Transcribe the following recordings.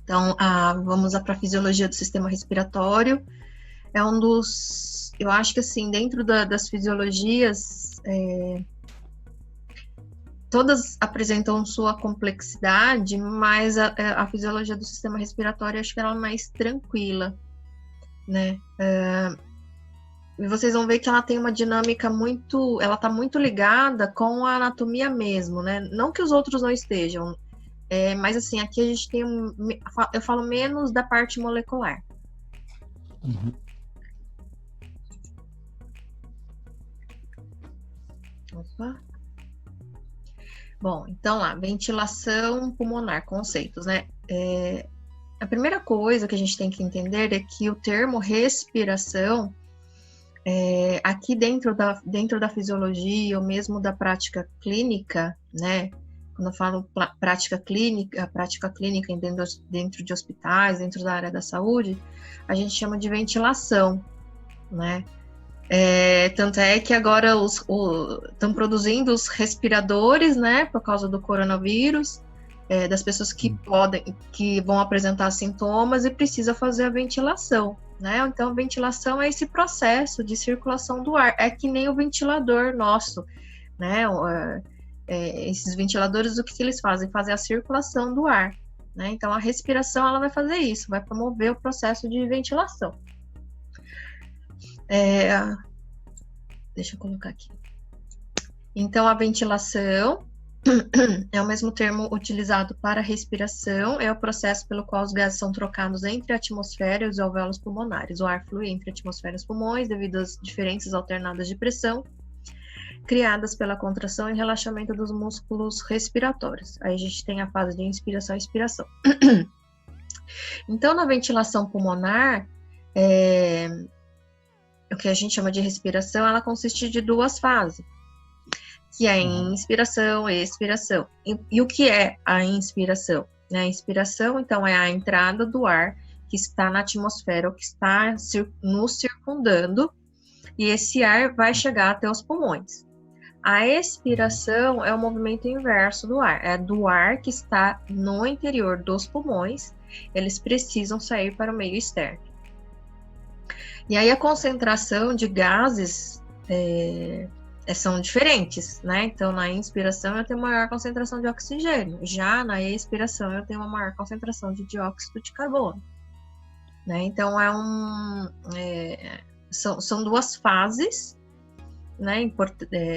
Então, vamos para a fisiologia do sistema respiratório. É um dos, eu acho que assim, dentro das fisiologias, todas apresentam sua complexidade, mas a fisiologia do sistema respiratório, acho que ela é mais tranquila, né? E vocês vão ver que ela tem uma dinâmica ela está muito ligada com a anatomia mesmo, né? Não que os outros não estejam, mas assim, aqui a gente tem eu falo menos da parte molecular. Uhum. Opa. Bom, então lá, ventilação pulmonar, conceitos, né? A primeira coisa que a gente tem que entender é que o termo respiração, aqui dentro da fisiologia, ou mesmo da prática clínica, né? Quando eu falo prática clínica dentro de hospitais, dentro da área da saúde, a gente chama de ventilação, né? Tanto é que agora estão produzindo os respiradores, né, por causa do coronavírus, das pessoas que vão apresentar sintomas e precisa fazer a ventilação, né? Então, a ventilação é esse processo de circulação do ar, é que nem o ventilador nosso, né? Esses ventiladores, o que eles fazem? Fazem a circulação do ar, né? Então, a respiração, ela vai fazer isso, vai promover o processo de ventilação. Deixa eu colocar aqui. Então, a ventilação é o mesmo termo utilizado para respiração, é o processo pelo qual os gases são trocados entre a atmosfera e os alvéolos pulmonares. O ar flui entre a atmosfera e os pulmões devido às diferenças alternadas de pressão criadas pela contração e relaxamento dos músculos respiratórios. Aí a gente tem a fase de inspiração e expiração. Então, na ventilação pulmonar, o que a gente chama de respiração, ela consiste de duas fases, que é a inspiração e expiração. E o que é a inspiração? A inspiração, então, é a entrada do ar que está na atmosfera, ou que está nos circundando, e esse ar vai chegar até os pulmões. A expiração é o movimento inverso do ar, é do ar que está no interior dos pulmões, eles precisam sair para o meio externo. E aí a concentração de gases são diferentes, né? Então, na inspiração eu tenho maior concentração de oxigênio, já na expiração eu tenho uma maior concentração de dióxido de carbono, né? Então, são duas fases, né,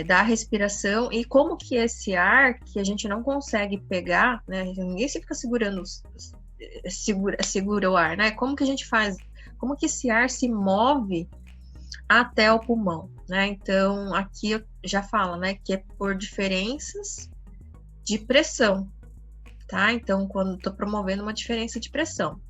da respiração, e como que esse ar que a gente não consegue pegar, né? Ninguém fica segurando, segura o ar, né? Como que a gente faz? Como que esse ar se move até o pulmão, né? Então, aqui já fala, né, que é por diferenças de pressão, tá? Então, quando estou promovendo uma diferença de pressão.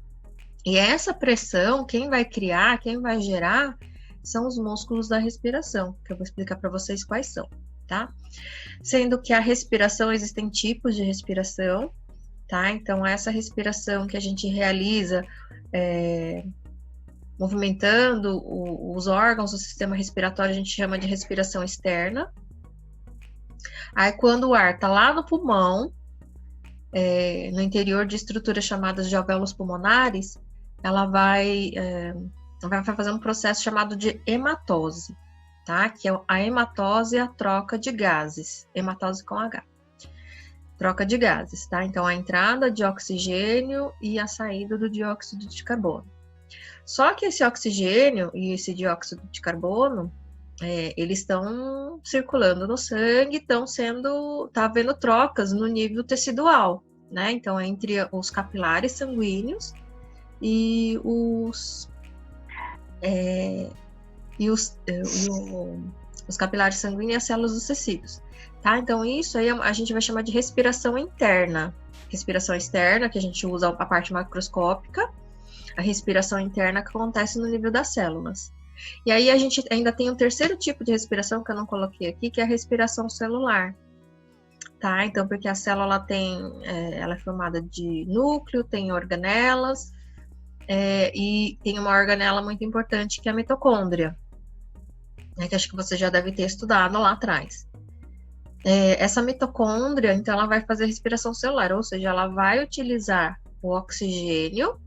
E essa pressão, quem vai criar, quem vai gerar, são os músculos da respiração, que eu vou explicar para vocês quais são, tá? Sendo que a respiração, existem tipos de respiração, tá? Então, essa respiração que a gente realiza movimentando os órgãos do sistema respiratório, a gente chama de respiração externa. Aí, quando o ar está lá no pulmão, no interior de estruturas chamadas de alvéolos pulmonares, ela vai fazer um processo chamado de hematose, tá? Que a hematose é a troca de gases, hematose com H. Troca de gases, tá? Então, a entrada de oxigênio e a saída do dióxido de carbono. Só que esse oxigênio e esse dióxido de carbono, eles estão circulando no sangue, tá havendo trocas no nível tecidual, né? Então, entre os capilares sanguíneos e os capilares sanguíneos e as células dos tecidos, tá? Então, isso aí a gente vai chamar de respiração interna. Respiração externa, que a gente usa a parte macroscópica, a respiração interna que acontece no nível das células. E aí a gente ainda tem um terceiro tipo de respiração que eu não coloquei aqui, que é a respiração celular, tá? Então, porque a célula ela é formada de núcleo, tem organelas, e tem uma organela muito importante que é a mitocôndria, né, que acho que você já deve ter estudado lá atrás. Essa mitocôndria, então, ela vai fazer respiração celular, ou seja, ela vai utilizar o oxigênio,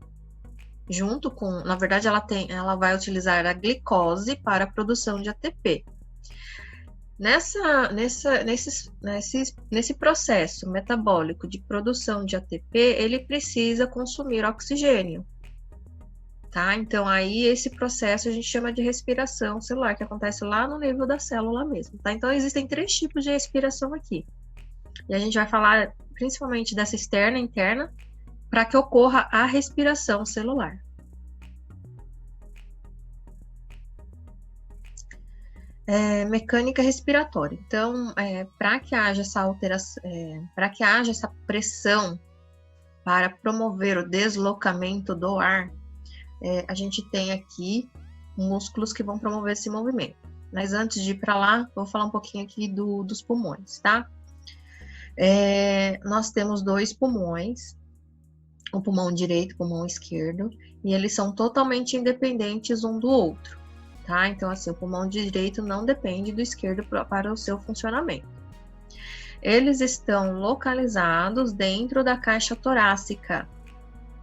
junto com, na verdade, ela vai utilizar a glicose para a produção de ATP. Nesse processo metabólico de produção de ATP, ele precisa consumir oxigênio, tá? Então, aí, esse processo a gente chama de respiração celular, que acontece lá no nível da célula mesmo, tá? Então, existem 3 tipos de respiração aqui. E a gente vai falar principalmente dessa externa e interna, para que ocorra a respiração celular. Mecânica respiratória. Então, para que haja essa alteração, para que haja essa pressão para promover o deslocamento do ar, a gente tem aqui músculos que vão promover esse movimento. Mas antes de ir para lá, vou falar um pouquinho aqui dos pulmões, tá? Nós temos 2 pulmões, o pulmão direito e o pulmão esquerdo, e eles são totalmente independentes um do outro. Tá? Então, assim, o pulmão direito não depende do esquerdo para o seu funcionamento. Eles estão localizados dentro da caixa torácica,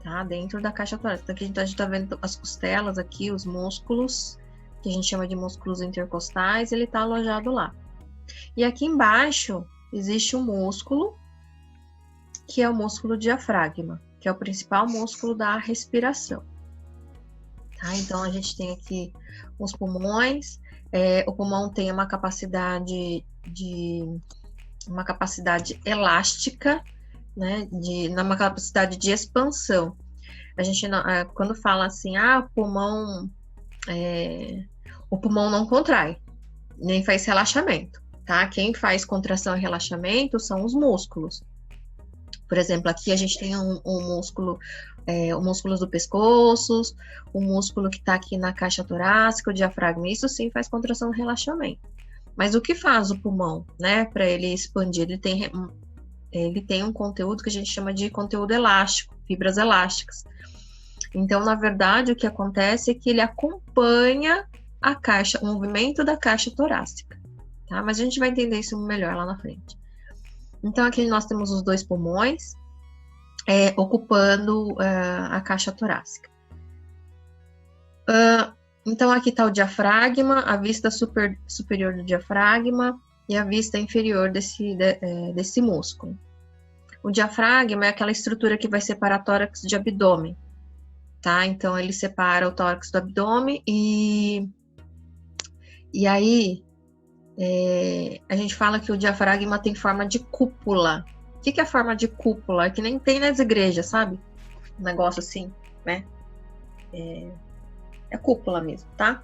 tá? Dentro da caixa torácica. Aqui a gente está vendo as costelas aqui, os músculos, que a gente chama de músculos intercostais, ele está alojado lá. E aqui embaixo existe um músculo, que é o músculo diafragma, que é o principal músculo da respiração. Tá? Então, a gente tem aqui os pulmões. O pulmão tem uma capacidade elástica, né? Uma capacidade de expansão. A gente, quando fala assim, o pulmão não contrai, nem faz relaxamento, tá? Quem faz contração e relaxamento são os músculos. Por exemplo, aqui a gente tem um músculo, os músculos do pescoço, o músculo que está aqui na caixa torácica, o diafragma, isso sim faz contração e relaxamento. Mas o que faz o pulmão, né, para ele expandir? Ele tem um conteúdo que a gente chama de conteúdo elástico, fibras elásticas. Então, na verdade, o que acontece é que ele acompanha o movimento da caixa torácica, tá? Mas a gente vai entender isso melhor lá na frente. Então, aqui nós temos os 2 pulmões ocupando a caixa torácica. Então, aqui está o diafragma, a vista superior do diafragma e a vista inferior desse músculo. O diafragma é aquela estrutura que vai separar tórax de abdômen, tá? Então, ele separa o tórax do abdômen e aí... a gente fala que o diafragma tem forma de cúpula. O que é a forma de cúpula? É que nem tem nas igrejas, sabe? Um negócio assim, né? É cúpula mesmo, tá?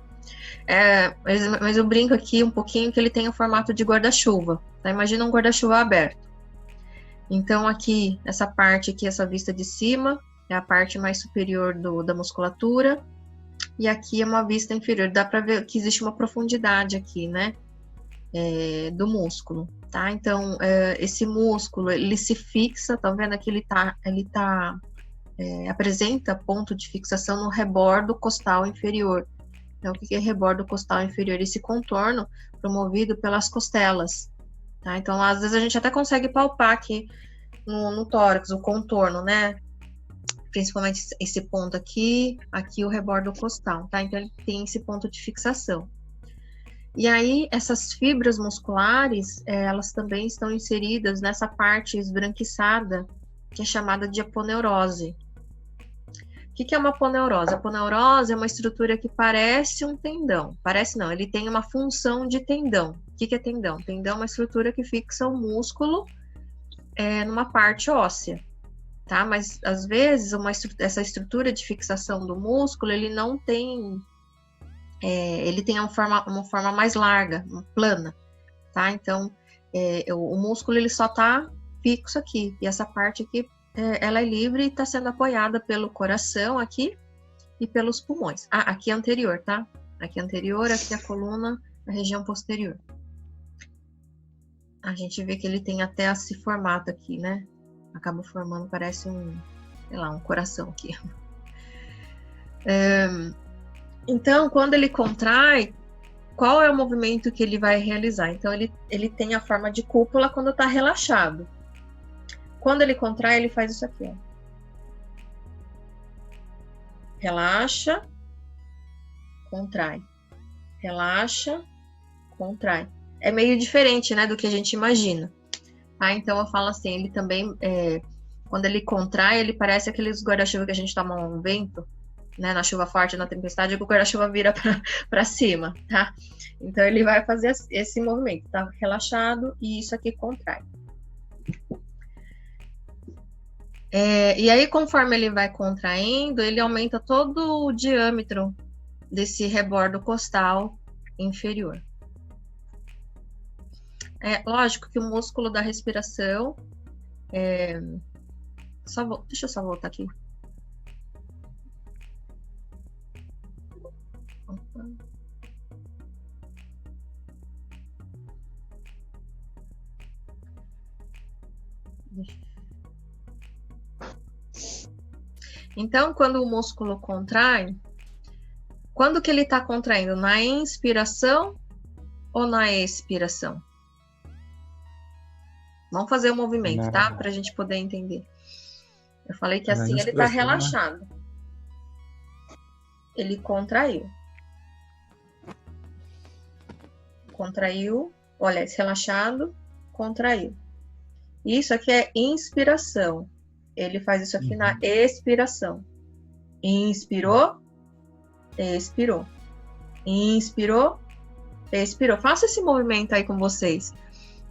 Mas eu brinco aqui um pouquinho que ele tem o formato de guarda-chuva, tá? Imagina um guarda-chuva aberto. Então, aqui, essa parte aqui, essa vista de cima, é a parte mais superior da musculatura. E aqui é uma vista inferior. Dá pra ver que existe uma profundidade aqui, né? Do músculo, tá? Então, esse músculo, ele se fixa, tá vendo aqui? Ele apresenta ponto de fixação no rebordo costal inferior. Então, o que é rebordo costal inferior? Esse contorno promovido pelas costelas, tá? Então, às vezes a gente até consegue palpar aqui no tórax, o contorno, né? Principalmente esse ponto aqui o rebordo costal, tá? Então, ele tem esse ponto de fixação. E aí, essas fibras musculares, elas também estão inseridas nessa parte esbranquiçada, que é chamada de aponeurose. O que é uma aponeurose? A aponeurose é uma estrutura que parece um tendão. Parece não, ele tem uma função de tendão. O que é tendão? Tendão é uma estrutura que fixa o músculo numa parte óssea, tá? Mas, às vezes, essa estrutura de fixação do músculo, ele não tem... ele tem uma forma mais larga, plana, tá? Então, o músculo ele só tá fixo aqui, e essa parte aqui, ela é livre e está sendo apoiada pelo coração aqui e pelos pulmões. Aqui é anterior, tá? Aqui é anterior, aqui é a coluna, a região posterior. A gente vê que ele tem até esse formato aqui, né? Acaba formando, parece um coração aqui. Então, quando ele contrai, qual é o movimento que ele vai realizar? Então, ele tem a forma de cúpula quando está relaxado. Quando ele contrai, ele faz isso aqui, ó. relaxa, contrai, relaxa, contrai. É meio diferente, né, do que a gente imagina. Tá? Então eu falo assim, ele também, quando ele contrai, ele parece aqueles guarda-chuva que a gente toma um vento, né, na chuva forte, na tempestade, que o guarda-chuva vira para cima, tá? Então ele vai fazer esse movimento, tá? Relaxado, e isso aqui contrai. E aí, conforme ele vai contraindo, ele aumenta todo o diâmetro desse rebordo costal inferior. Lógico que o músculo da respiração... Deixa eu só voltar aqui. Então, quando o músculo contrai, quando que ele está contraindo? Na inspiração ou na expiração? Vamos fazer o movimento, tá? Para a gente poder entender. Eu falei que assim ele está relaxado. Ele contraiu. Contraiu. Olha, relaxado, contraiu. Isso aqui é inspiração. Ele faz isso aqui na expiração. Inspirou, expirou. Inspirou, expirou. Faça esse movimento aí com vocês.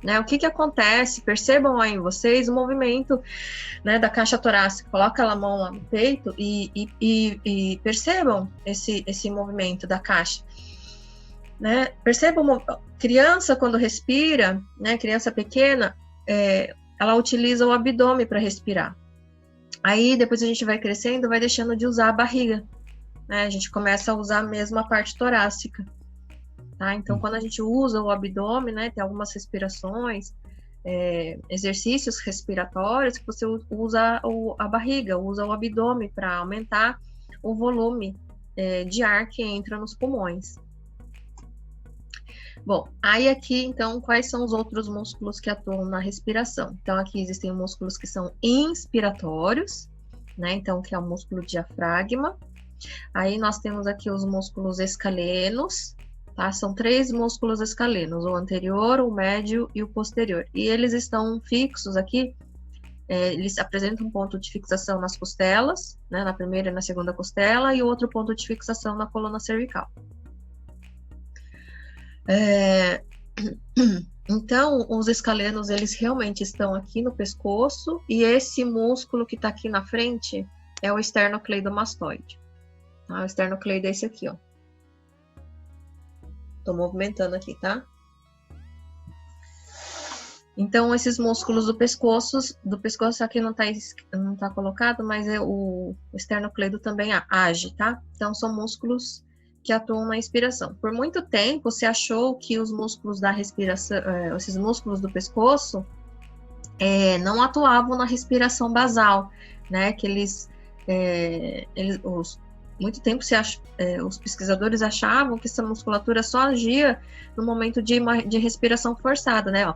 Né? O que acontece? Percebam aí vocês o movimento, né, da caixa torácica. Coloca a mão lá no peito e percebam esse movimento da caixa. Né? Percebam, criança quando respira, né, criança pequena, ela utiliza o abdômen para respirar. Aí depois a gente vai crescendo, vai deixando de usar a barriga. Né? A gente começa a usar mesmo a parte torácica. Tá? Então, quando a gente usa o abdômen, né, tem algumas respirações, exercícios respiratórios que você usa a barriga, usa o abdômen para aumentar o volume de ar que entra nos pulmões. Bom, aí aqui, então, quais são os outros músculos que atuam na respiração? Então, aqui existem músculos que são inspiratórios, né? Então, que é o músculo diafragma. Aí nós temos aqui os músculos escalenos, tá? São 3 músculos escalenos, o anterior, o médio e o posterior. E eles estão fixos aqui, eles apresentam um ponto de fixação nas costelas, né? Na primeira e na segunda costela, e outro ponto de fixação na coluna cervical. Então, os escalenos, eles realmente estão aqui no pescoço, e esse músculo que está aqui na frente é o esternocleidomastoide. Tá? O esternocleido é esse aqui, ó. Tô movimentando aqui, tá? Então, esses músculos do pescoço aqui não tá colocado, mas o esternocleido também age, tá? Então, são músculos que atuam na inspiração. Por muito tempo, se achou que os músculos da respiração, esses músculos do pescoço, não atuavam na respiração basal, né? Que muito tempo os pesquisadores achavam que essa musculatura só agia no momento de respiração forçada, né? Ó.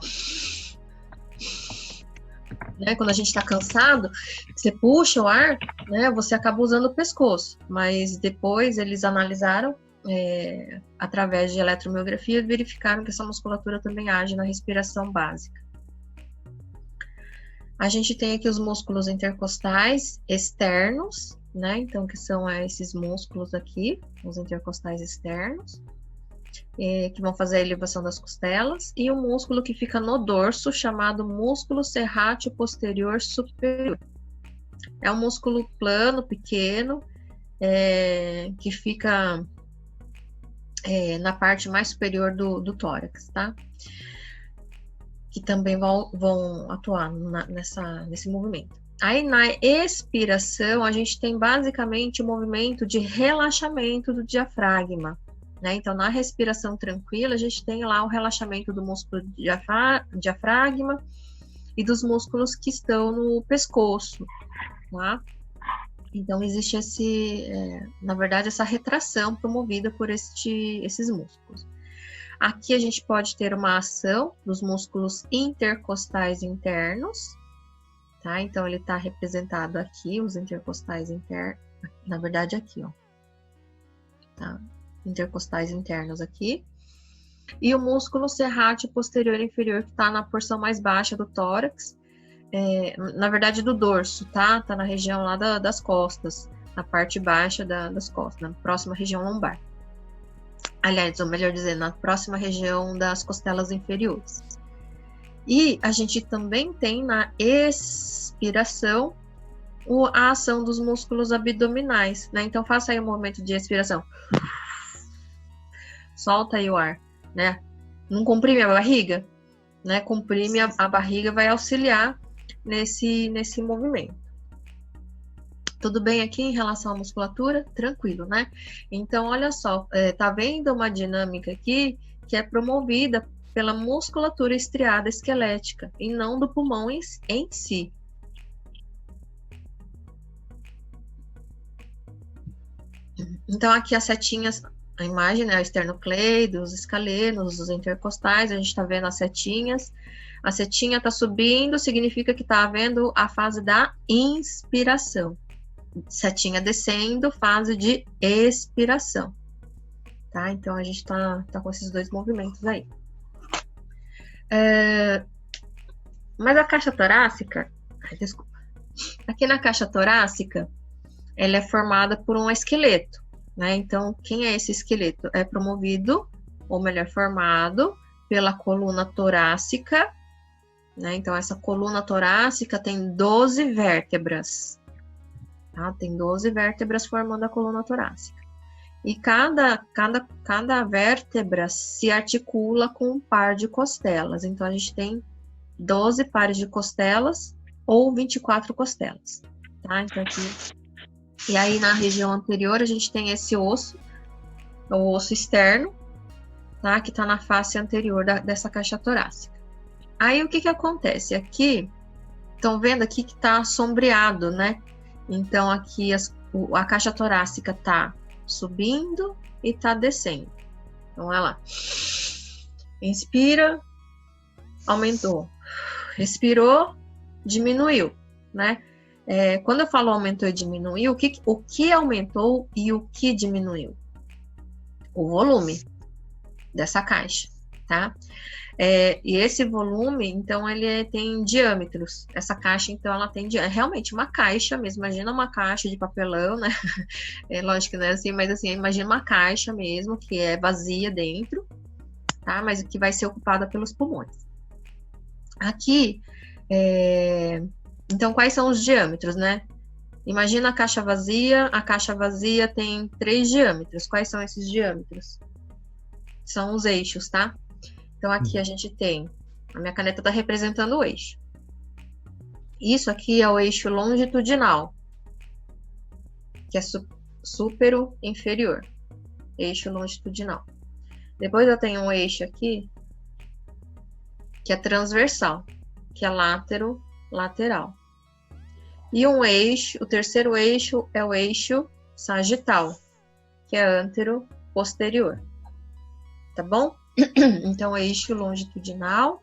Né? Quando a gente está cansado, você puxa o ar, né? Você acaba usando o pescoço, mas depois eles analisaram através de eletromiografia e verificaram que essa musculatura também age na respiração básica. A gente tem aqui os músculos intercostais externos, né? Então, que são esses músculos aqui, os intercostais externos, que vão fazer a elevação das costelas, e o músculo que fica no dorso, chamado músculo serrátil posterior superior. É um músculo plano, pequeno, que fica na parte mais superior do tórax, tá? Que também vão atuar nesse movimento. Aí, na expiração, a gente tem basicamente o movimento de relaxamento do diafragma, né? Então, na respiração tranquila, a gente tem lá o relaxamento do músculo diafragma e dos músculos que estão no pescoço, tá? Então, existe na verdade, essa retração promovida por esses músculos. Aqui a gente pode ter uma ação dos músculos intercostais internos, tá? Então, ele está representado aqui, os intercostais Na verdade, aqui, ó. Tá? Intercostais internos aqui. E o músculo serrátil posterior inferior, que tá na porção mais baixa do tórax. Na verdade, do dorso, tá? Tá na região lá das costas. Na parte baixa das costas, na próxima região lombar. Aliás, ou melhor dizendo, na próxima região das costelas inferiores. E a gente também tem na expiração a ação dos músculos abdominais, né? Então faça aí um movimento de expiração. Solta aí o ar, né? Não comprime a barriga, né? Comprime a barriga, vai auxiliar nesse movimento. Tudo bem aqui em relação à musculatura? Tranquilo, né? Então, olha só, tá vendo uma dinâmica aqui que é promovida pela musculatura estriada esquelética e não do pulmão em si. Então, aqui as setinhas, a imagem, né? O esternocleido, os escalenos, os intercostais, a gente tá vendo as setinhas. A setinha tá subindo, significa que tá havendo a fase da inspiração. Setinha descendo, fase de expiração. Tá? Então, a gente tá com esses dois movimentos aí. Mas a caixa torácica, desculpa. Aqui na caixa torácica, ela é formada por um esqueleto, né? Então, quem é esse esqueleto? É promovido, ou melhor, formado pela coluna torácica, né? Então, essa coluna torácica tem 12 vértebras, tá? Tem 12 vértebras formando a coluna torácica. E cada vértebra se articula com um par de costelas. Então, a gente tem 12 pares de costelas ou 24 costelas, tá? Então, aqui... E aí, na região anterior, a gente tem esse osso, o osso externo, tá? Que tá na face anterior dessa caixa torácica. Aí, o que acontece? Aqui, estão vendo aqui que tá sombreado, né? Então, aqui a caixa torácica tá subindo e tá descendo. Então, olha lá. Inspira, aumentou. Respirou, diminuiu, né? Quando eu falo aumentou e diminuiu, o que aumentou e o que diminuiu? O volume dessa caixa, tá? E esse volume, então, ele tem diâmetros. Essa caixa, então, ela tem realmente uma caixa mesmo. Imagina uma caixa de papelão, né? Lógico que não é assim, mas assim, imagina uma caixa mesmo, que é vazia dentro, tá? Mas que vai ser ocupada pelos pulmões. Aqui, então, quais são os diâmetros, né? Imagina a caixa vazia tem 3 diâmetros. Quais são esses diâmetros? São os eixos, tá? Então, aqui a gente tem, a minha caneta está representando o eixo. Isso aqui é o eixo longitudinal, que é súpero inferior, eixo longitudinal. Depois eu tenho um eixo aqui, que é transversal, que é lateral. E um eixo, o terceiro eixo é o eixo sagital, que é antero-posterior. Tá bom? Então, o eixo longitudinal,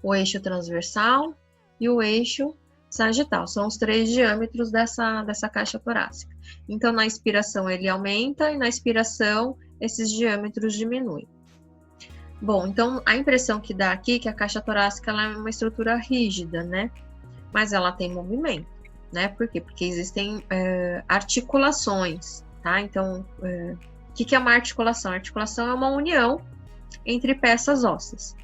o eixo transversal e o eixo sagital. São os 3 diâmetros dessa caixa torácica. Então, na inspiração ele aumenta e na expiração esses diâmetros diminuem. Bom, então a impressão que dá aqui é que a caixa torácica ela é uma estrutura rígida, né? Mas ela tem movimento, né? Por quê? Porque existem articulações, tá? Então, o que é uma articulação? A articulação é uma união entre peças ósseas,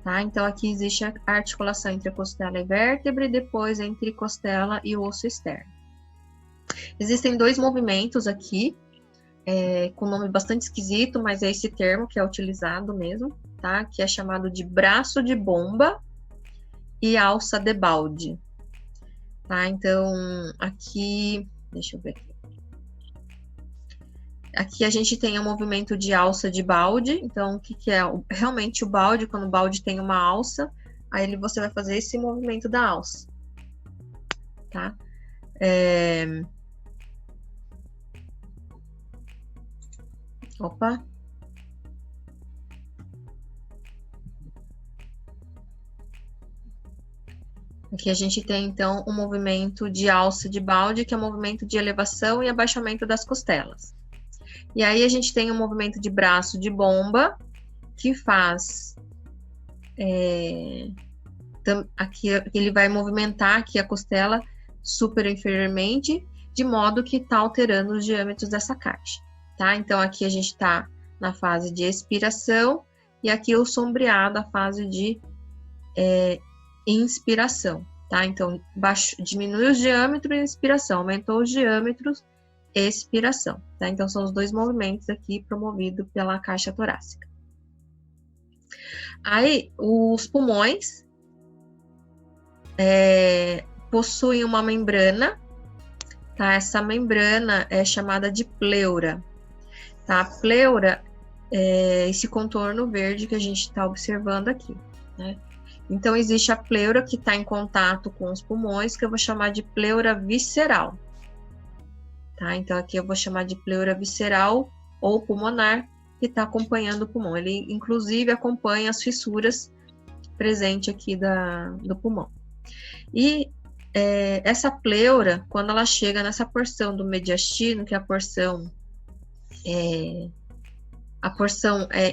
tá? Então, aqui existe a articulação entre a costela e vértebra e depois entre costela e o osso externo. Existem 2 movimentos aqui, com nome bastante esquisito, mas é esse termo que é utilizado mesmo, tá? Que é chamado de braço de bomba e alça de balde, tá? Então, aqui, deixa eu ver aqui. Aqui a gente tem o movimento de alça de balde. Então, o que é realmente o balde? Quando o balde tem uma alça, aí você vai fazer esse movimento da alça, tá? Opa! Aqui a gente tem, então, um movimento de alça de balde, que é um movimento de elevação e abaixamento das costelas. E aí a gente tem um movimento de braço de bomba, que faz... aqui ele vai movimentar aqui a costela superior e inferiormente, de modo que está alterando os diâmetros dessa caixa, tá? Então, aqui a gente está na fase de expiração, e aqui o sombreado, a fase de inspiração, tá? Então, diminui os diâmetros, inspiração, aumentou os diâmetros, expiração, tá? Então, são os dois movimentos aqui promovidos pela caixa torácica. Aí, os pulmões possuem uma membrana, tá? Essa membrana é chamada de pleura, tá? A pleura é esse contorno verde que a gente está observando aqui, né? Então, existe a pleura que está em contato com os pulmões, que eu vou chamar de pleura visceral, tá? Então, aqui eu vou chamar de pleura visceral ou pulmonar, que está acompanhando o pulmão. Ele, inclusive, acompanha as fissuras presentes aqui do pulmão. E essa pleura, quando ela chega nessa porção do mediastino, que é a porção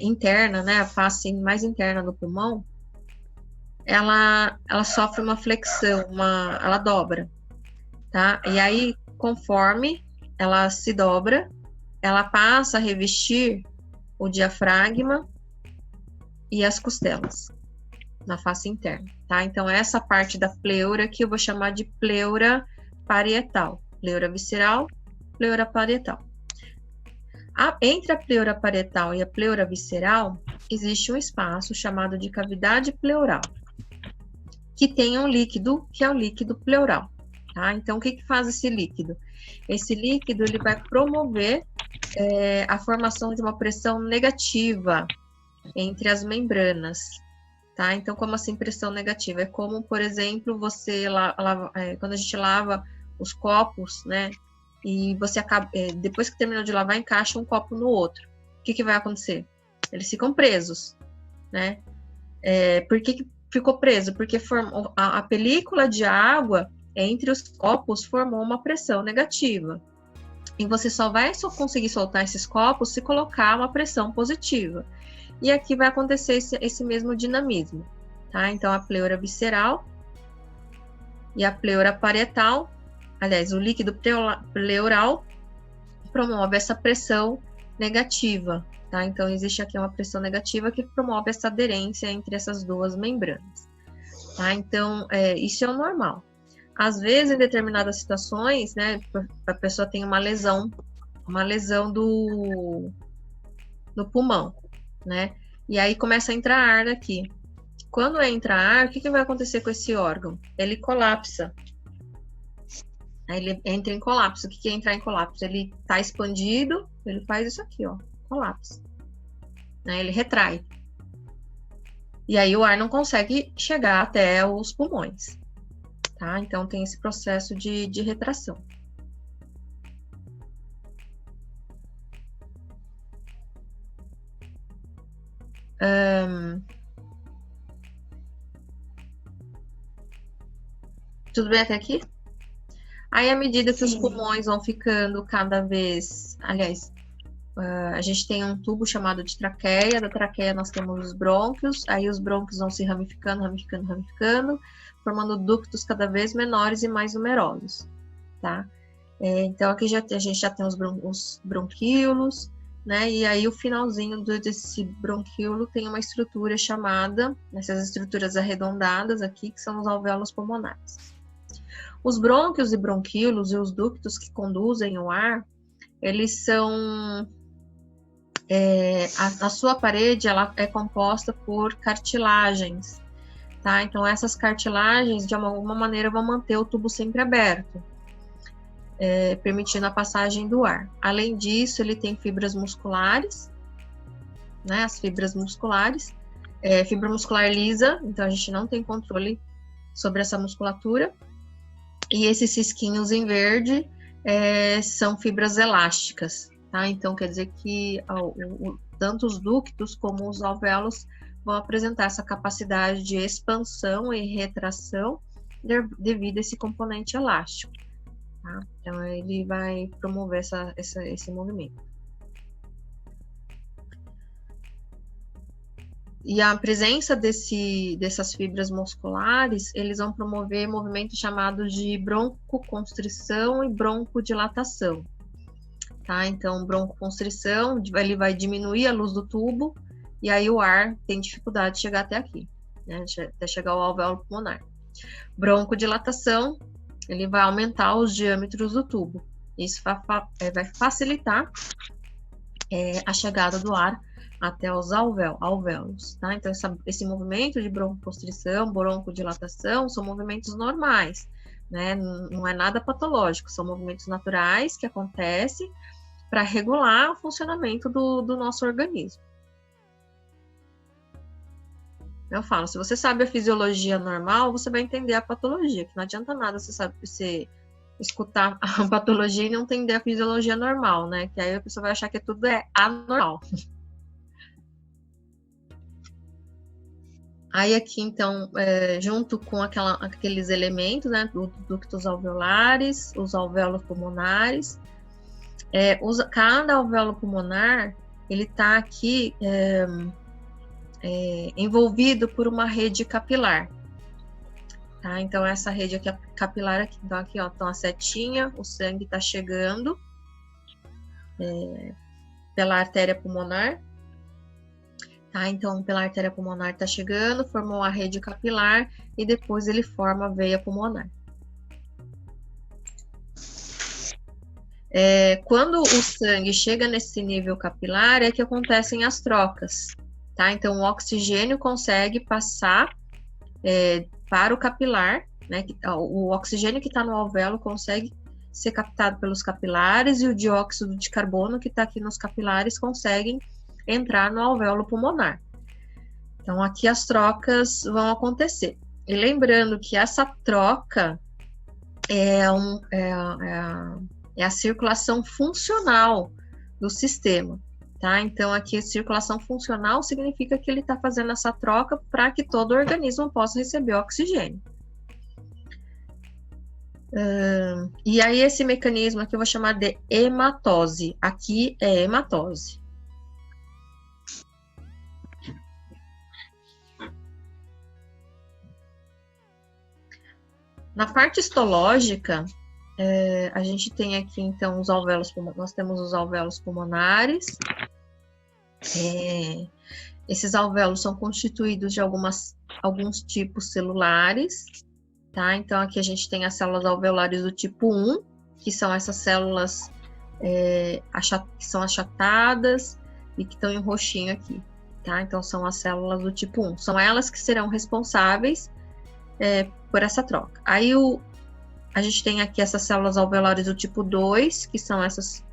interna, né, a face mais interna do pulmão, ela sofre uma flexão, ela dobra, tá? E aí, conforme ela se dobra, ela passa a revestir o diafragma e as costelas na face interna, tá? Então, essa parte da pleura que eu vou chamar de pleura parietal. Pleura visceral, pleura parietal. Entre a pleura parietal e a pleura visceral, existe um espaço chamado de cavidade pleural, que tem um líquido, que é o líquido pleural, tá? Então, o que faz esse líquido? Esse líquido, ele vai promover a formação de uma pressão negativa entre as membranas, tá? Então, como assim pressão negativa? É como, por exemplo, quando a gente lava os copos, né? E você acaba, depois que terminou de lavar, encaixa um copo no outro. O que vai acontecer? Eles ficam presos, né? Por que ficou preso? Porque a película de água entre os copos formou uma pressão negativa. E você só vai conseguir soltar esses copos se colocar uma pressão positiva. E aqui vai acontecer esse mesmo dinamismo, tá? Então, a pleura visceral e a pleura parietal, aliás, o líquido pleural promove essa pressão negativa, tá? Então, existe aqui uma pressão negativa que promove essa aderência entre essas duas membranas, tá? Então, isso é o normal. Às vezes, em determinadas situações, né, a pessoa tem uma lesão do pulmão, né? E aí começa a entrar ar daqui. Quando entra ar, o que vai acontecer com esse órgão? Ele colapsa. Aí ele entra em colapso. O que é entrar em colapso? Ele está expandido, ele faz isso aqui, ó, colapso. Né? Ele retrai. E aí o ar não consegue chegar até os pulmões. Tá? Então, tem esse processo de retração. Tudo bem até aqui? Aí, à medida que os pulmões vão ficando cada vez... Aliás, a gente tem um tubo chamado de traqueia. Da traqueia nós temos os brônquios. Aí os brônquios vão se ramificando, formando ductos cada vez menores e mais numerosos, tá? Então, aqui a gente já tem os bronquíolos, né? E aí, o finalzinho desse bronquíolo tem uma estrutura chamada, essas estruturas arredondadas aqui, que são os alvéolos pulmonares. Os brônquios e bronquíolos e os ductos que conduzem o ar, eles são... a sua parede, ela é composta por cartilagens, tá? Então, essas cartilagens, de alguma maneira, vão manter o tubo sempre aberto, permitindo a passagem do ar. Além disso, ele tem fibras musculares, né? As fibras musculares, fibra muscular lisa, então a gente não tem controle sobre essa musculatura. E esses cisquinhos em verde são fibras elásticas, tá? Então, quer dizer que tanto os ductos como os alvéolos vão apresentar essa capacidade de expansão e retração devido a esse componente elástico. Tá? Então, ele vai promover esse movimento. E a presença dessas fibras musculares, eles vão promover movimentos chamados de broncoconstrição e broncodilatação. Tá? Então, broncoconstrição, ele vai diminuir a luz do tubo, e aí o ar tem dificuldade de chegar até aqui, né? Até chegar ao alvéolo pulmonar. Broncodilatação, ele vai aumentar os diâmetros do tubo. Isso vai facilitar a chegada do ar até os alvéolos, tá? Então, esse movimento de broncoconstrição, broncodilatação, são movimentos normais, né? Não é nada patológico, são movimentos naturais que acontecem para regular o funcionamento do nosso organismo. Eu falo, se você sabe a fisiologia normal, você vai entender a patologia, que não adianta nada você escutar a patologia e não entender a fisiologia normal, né? Que aí a pessoa vai achar que tudo é anormal. Aí aqui, então, junto com aqueles elementos, né, ductos alveolares, os alvéolos pulmonares, cada alvéolo pulmonar, ele está aqui envolvido por uma rede capilar. Tá? Então, essa rede aqui, capilar, aqui, então aqui, ó, então a setinha, o sangue está chegando pela artéria pulmonar. Tá? Então, pela artéria pulmonar está chegando, formou a rede capilar e depois ele forma a veia pulmonar. Quando o sangue chega nesse nível capilar, é que acontecem as trocas. Tá? Então, o oxigênio consegue passar para o capilar, né? O oxigênio que está no alvéolo consegue ser captado pelos capilares e o dióxido de carbono que está aqui nos capilares conseguem entrar no alvéolo pulmonar. Então, aqui as trocas vão acontecer. E lembrando que essa troca é a circulação funcional do sistema. Tá? Então, aqui a circulação funcional significa que ele está fazendo essa troca para que todo o organismo possa receber oxigênio. E aí, esse mecanismo aqui eu vou chamar de hematose. Aqui é hematose. Na parte histológica, a gente tem aqui, então, os alvéolos pulmonares. Nós temos os alvéolos pulmonares. Esses alvéolos são constituídos de alguns tipos celulares, tá? Então, aqui a gente tem as células alveolares do tipo 1, que são essas células que são achatadas e que estão em roxinho aqui, tá? Então, são as células do tipo 1. São elas que serão responsáveis por essa troca. Aí, a gente tem aqui essas células alveolares do tipo 2, que são essas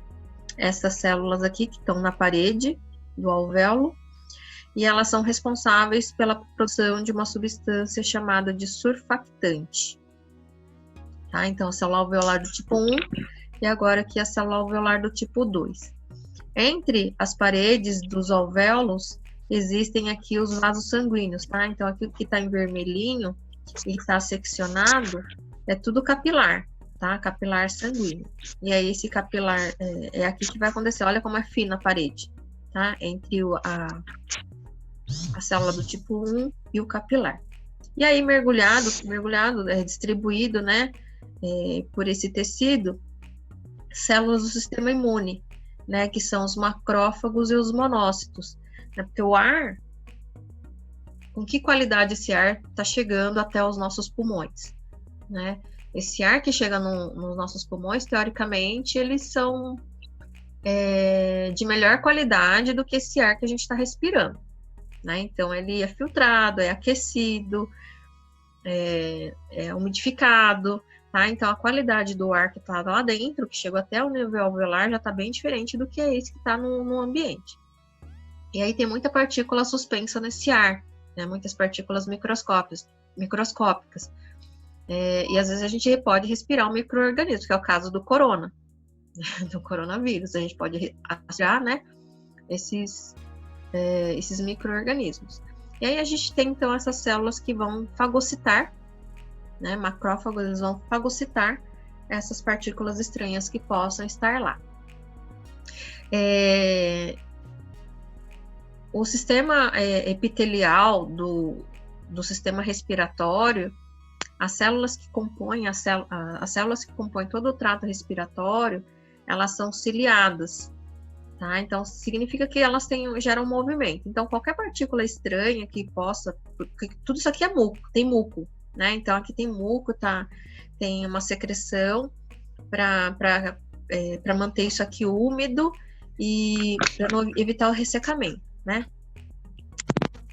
células aqui que estão na parede do alvéolo, e elas são responsáveis pela produção de uma substância chamada de surfactante. Tá? Então, a célula alveolar do tipo 1 e agora aqui a célula alveolar do tipo 2. Entre as paredes dos alvéolos existem aqui os vasos sanguíneos, tá? Então, aqui o que está em vermelhinho e está seccionado é tudo capilar, tá? Capilar sanguíneo. E aí, esse capilar é aqui que vai acontecer. Olha como é fina a parede, tá? Entre a célula do tipo 1 e o capilar. E aí, mergulhado, distribuído, né? Por esse tecido, células do sistema imune, né? Que são os macrófagos e os monócitos. Né? Porque o ar, com que qualidade esse ar está chegando até os nossos pulmões, né? Esse ar que chega nos nossos pulmões, teoricamente, eles são de melhor qualidade do que esse ar que a gente está respirando, né? Então, ele é filtrado, é aquecido, é umidificado, tá? Então, a qualidade do ar que está lá dentro, que chegou até o nível alveolar, já está bem diferente do que é esse que está no ambiente. E aí tem muita partícula suspensa nesse ar, né? Muitas partículas microscópicas. E às vezes a gente pode respirar um micro-organismo, que é o caso do do coronavírus. A gente pode respirar, né, esses micro-organismos. E aí a gente tem, então, essas células que vão fagocitar né? Macrófagos, eles vão fagocitar essas partículas estranhas que possam estar lá. O sistema epitelial do sistema respiratório, as células que compõem as células que compõem todo o trato respiratório, elas são ciliadas, tá? Então significa que elas geram movimento. Então qualquer partícula estranha que possa, porque tudo isso aqui é muco, tem muco, né? Então aqui tem muco, tem uma secreção para manter isso aqui úmido e para evitar o ressecamento, né?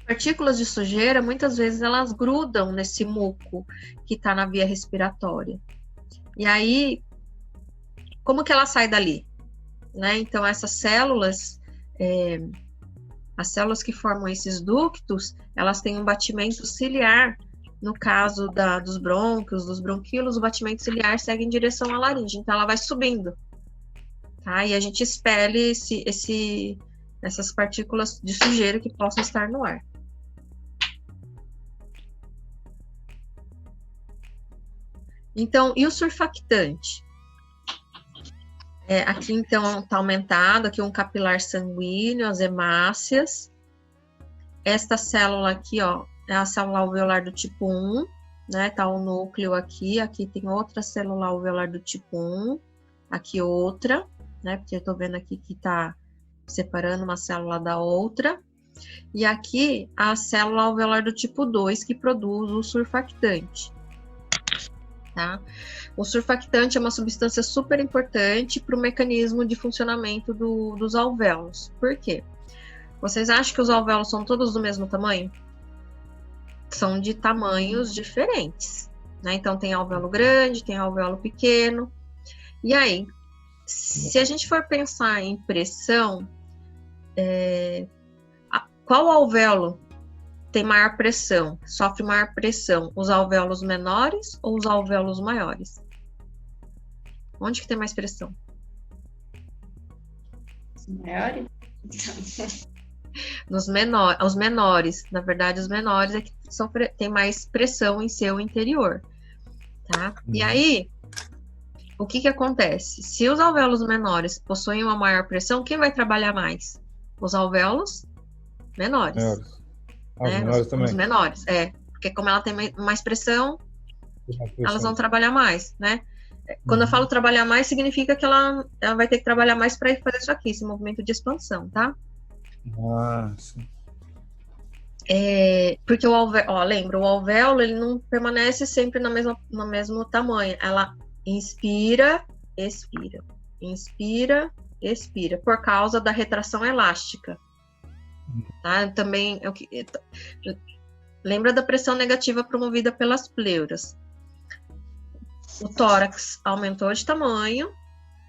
Partículas de sujeira, muitas vezes elas grudam nesse muco que está na via respiratória. E aí, como que ela sai dali? Né? Então, essas células, as células que formam esses ductos, elas têm um batimento ciliar. No caso dos brônquios, dos bronquíolos, o batimento ciliar segue em direção à laringe, então ela vai subindo. Tá? E a gente expele essas partículas de sujeira que possam estar no ar. Então, e o surfactante? Aqui, então, está aumentado, aqui um capilar sanguíneo, as hemácias. Esta célula aqui, ó, é a célula alveolar do tipo 1, né? Tá o núcleo aqui tem outra célula alveolar do tipo 1, aqui outra, né? Porque eu tô vendo aqui que tá separando uma célula da outra. E aqui a célula alveolar do tipo 2, que produz o surfactante. Tá? O surfactante é uma substância super importante para o mecanismo de funcionamento dos alvéolos. Por quê? Vocês acham que os alvéolos são todos do mesmo tamanho? São de tamanhos diferentes, né? Então tem alvéolo grande, tem alvéolo pequeno. E aí, se a gente for pensar em pressão, qual alvéolo tem maior pressão, sofre maior pressão, os alvéolos menores ou os alvéolos maiores? Onde que tem mais pressão? Os maiores? Os menores, na verdade, os menores é que tem mais pressão em seu interior, tá? E aí, o que acontece? Se os alvéolos menores possuem uma maior pressão, quem vai trabalhar mais? Os alvéolos menores. Os menores também. Os menores, porque como ela tem mais pressão, elas vão trabalhar mais, né? Quando eu falo trabalhar mais, significa que ela vai ter que trabalhar mais para fazer isso aqui, esse movimento de expansão, tá? Sim. Porque o alvéolo, lembra, o alvéolo ele não permanece sempre no mesmo tamanho. Ela inspira, expira, inspira, expira, por causa da retração elástica. Tá? Também lembra da pressão negativa promovida pelas pleuras. O tórax aumentou de tamanho,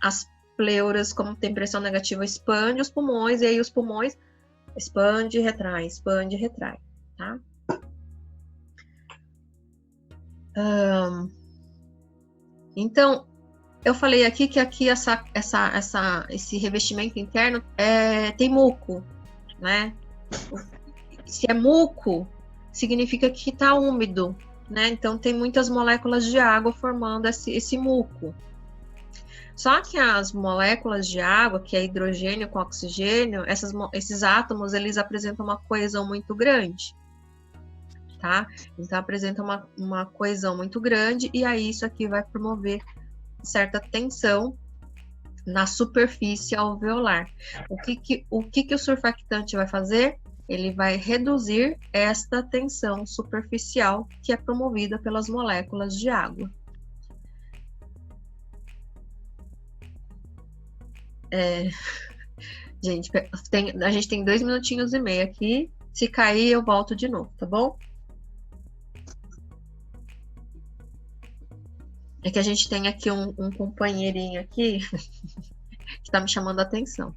as pleuras, como tem pressão negativa, expande os pulmões, e aí os pulmões expande, retrai, tá? Então, eu falei aqui que aqui esse revestimento interno tem muco, né? Se é muco, significa que está úmido, né? Então tem muitas moléculas de água formando esse muco. Só que as moléculas de água, que é hidrogênio com oxigênio, esses átomos, eles apresentam uma coesão muito grande, tá? Então apresenta uma coesão muito grande, e aí isso aqui vai promover certa tensão na superfície alveolar. O que o surfactante vai fazer? Ele vai reduzir esta tensão superficial que é promovida pelas moléculas de água. Gente, a gente tem 2 minutinhos e meio aqui. Se cair, eu volto de novo, tá bom? É que a gente tem aqui um companheirinho aqui que tá me chamando a atenção.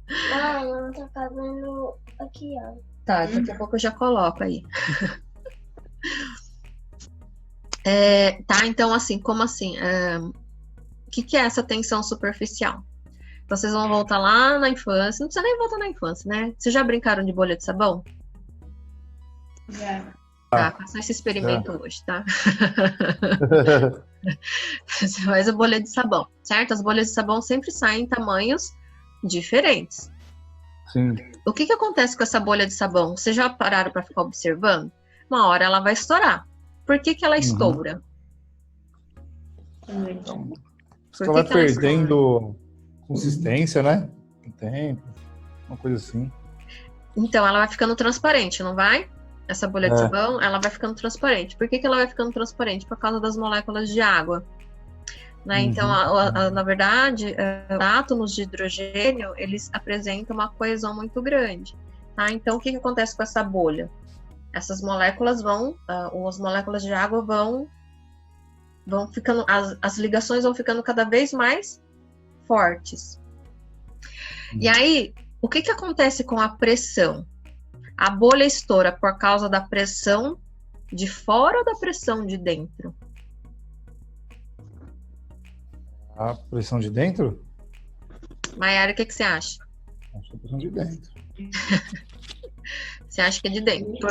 Não tá cabendo aqui, ó. Tá, daqui a pouco eu já coloco aí. Tá, então assim, como assim? O que é essa tensão superficial? Então vocês vão voltar lá na infância, não precisa nem voltar na infância, né? Vocês já brincaram de bolha de sabão? Já. tá? Faça esse experimento hoje, tá? Você faz a bolha de sabão, certo? As bolhas de sabão sempre saem em tamanhos diferentes. Sim. O que acontece com essa bolha de sabão? Vocês já pararam para ficar observando? Uma hora ela vai estourar. Por que ela estoura? Ela vai perdendo consistência, né? Com o tempo, uma coisa assim. Então, ela vai ficando transparente, não vai? Essa bolha de sabão, ela vai ficando transparente. Por que ela vai ficando transparente? Por causa das moléculas de água. Né? Então, na verdade, os átomos de hidrogênio, eles apresentam uma coesão muito grande. Tá? Então, o que acontece com essa bolha? Essas moléculas as moléculas de água vão ficando, as ligações vão ficando cada vez mais fortes. E aí, o que acontece com a pressão? A bolha estoura por causa da pressão de fora ou da pressão de dentro? A pressão de dentro? Maiara, o que você acha? Acho que é a pressão de dentro. Você acha que é de dentro?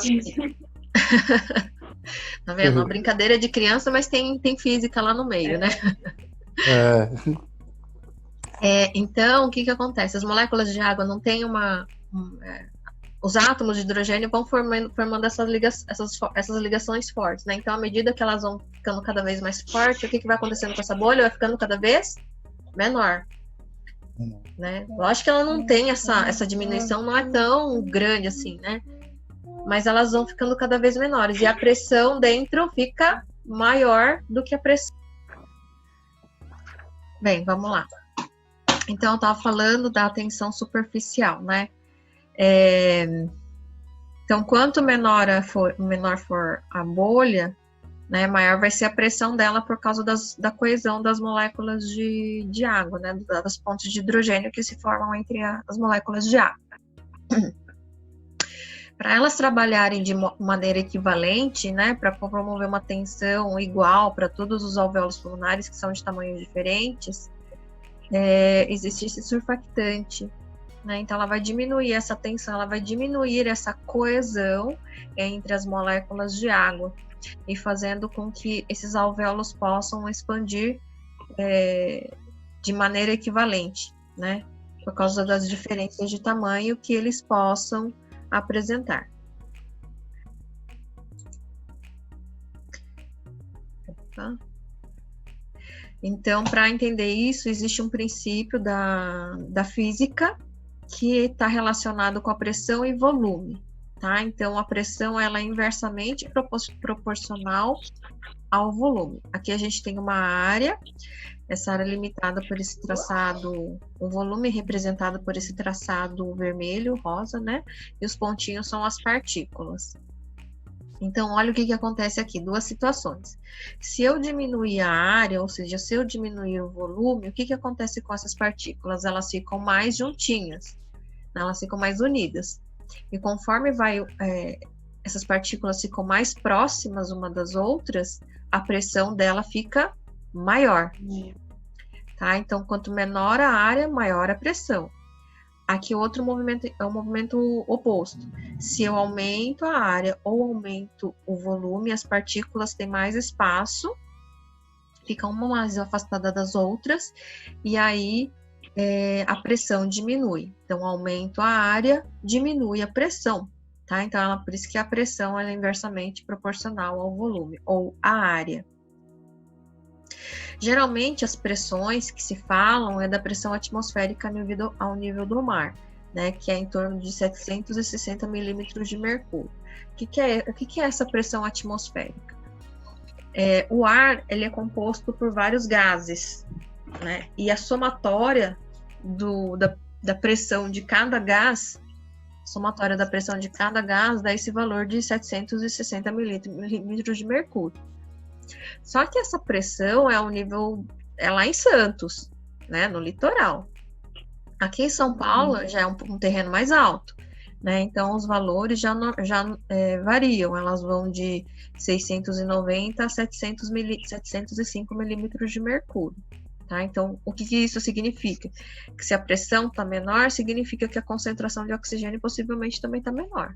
Tá vendo? Uma brincadeira de criança, mas tem física lá no meio, né? Então, o que acontece? As moléculas de água não têm os átomos de hidrogênio vão formando essas ligações fortes, né? Então, à medida que elas vão ficando cada vez mais fortes, o que vai acontecendo com essa bolha? Vai ficando cada vez menor. Né? Lógico que ela não tem essa diminuição, não é tão grande assim, né? Mas elas vão ficando cada vez menores. E a pressão dentro fica maior do que a pressão. Bem, vamos lá. Então, eu estava falando da tensão superficial, né? Então, quanto menor for a bolha, né, maior vai ser a pressão dela por causa da coesão das moléculas de água, né, das pontes de hidrogênio que se formam entre as moléculas de água. Para elas trabalharem de maneira equivalente, né, para promover uma tensão igual para todos os alvéolos pulmonares, que são de tamanhos diferentes, existe esse surfactante. Né? Então, ela vai diminuir essa tensão, ela vai diminuir essa coesão entre as moléculas de água e fazendo com que esses alvéolos possam expandir de maneira equivalente, né? Por causa das diferenças de tamanho que eles possam apresentar. Tá? Então, para entender isso, existe um princípio da física que está relacionado com a pressão e volume, tá? Então, a pressão ela é inversamente proporcional ao volume. Aqui a gente tem uma área, essa área limitada por esse traçado, o volume representado por esse traçado vermelho, rosa, né? E os pontinhos são as partículas. Então, olha o que acontece aqui, duas situações. Se eu diminuir a área, ou seja, se eu diminuir o volume, o que acontece com essas partículas? Elas ficam mais juntinhas, elas ficam mais unidas. E conforme essas partículas ficam mais próximas uma das outras, a pressão dela fica maior. Tá? Então, quanto menor a área, maior a pressão. Aqui, outro movimento é o movimento oposto. Se eu aumento a área ou aumento o volume, as partículas têm mais espaço, ficam uma mais afastada das outras, e aí a pressão diminui. Então, aumento a área, diminui a pressão. Tá? Então, por isso que a pressão é inversamente proporcional ao volume, ou à área. Geralmente, as pressões que se falam é da pressão atmosférica ao nível do mar, né, que é em torno de 760 milímetros de mercúrio. O que é essa pressão atmosférica? O ar ele é composto por vários gases, né, e a somatória da pressão de cada gás, dá esse valor de 760 milímetros de mercúrio. Só que essa pressão é lá em Santos, né, no litoral. Aqui em São Paulo já é um terreno mais alto, né, então os valores já variam, elas vão de 690 a 705 milímetros de mercúrio. Tá? Então, o que isso significa? Que se a pressão está menor, significa que a concentração de oxigênio possivelmente também está menor.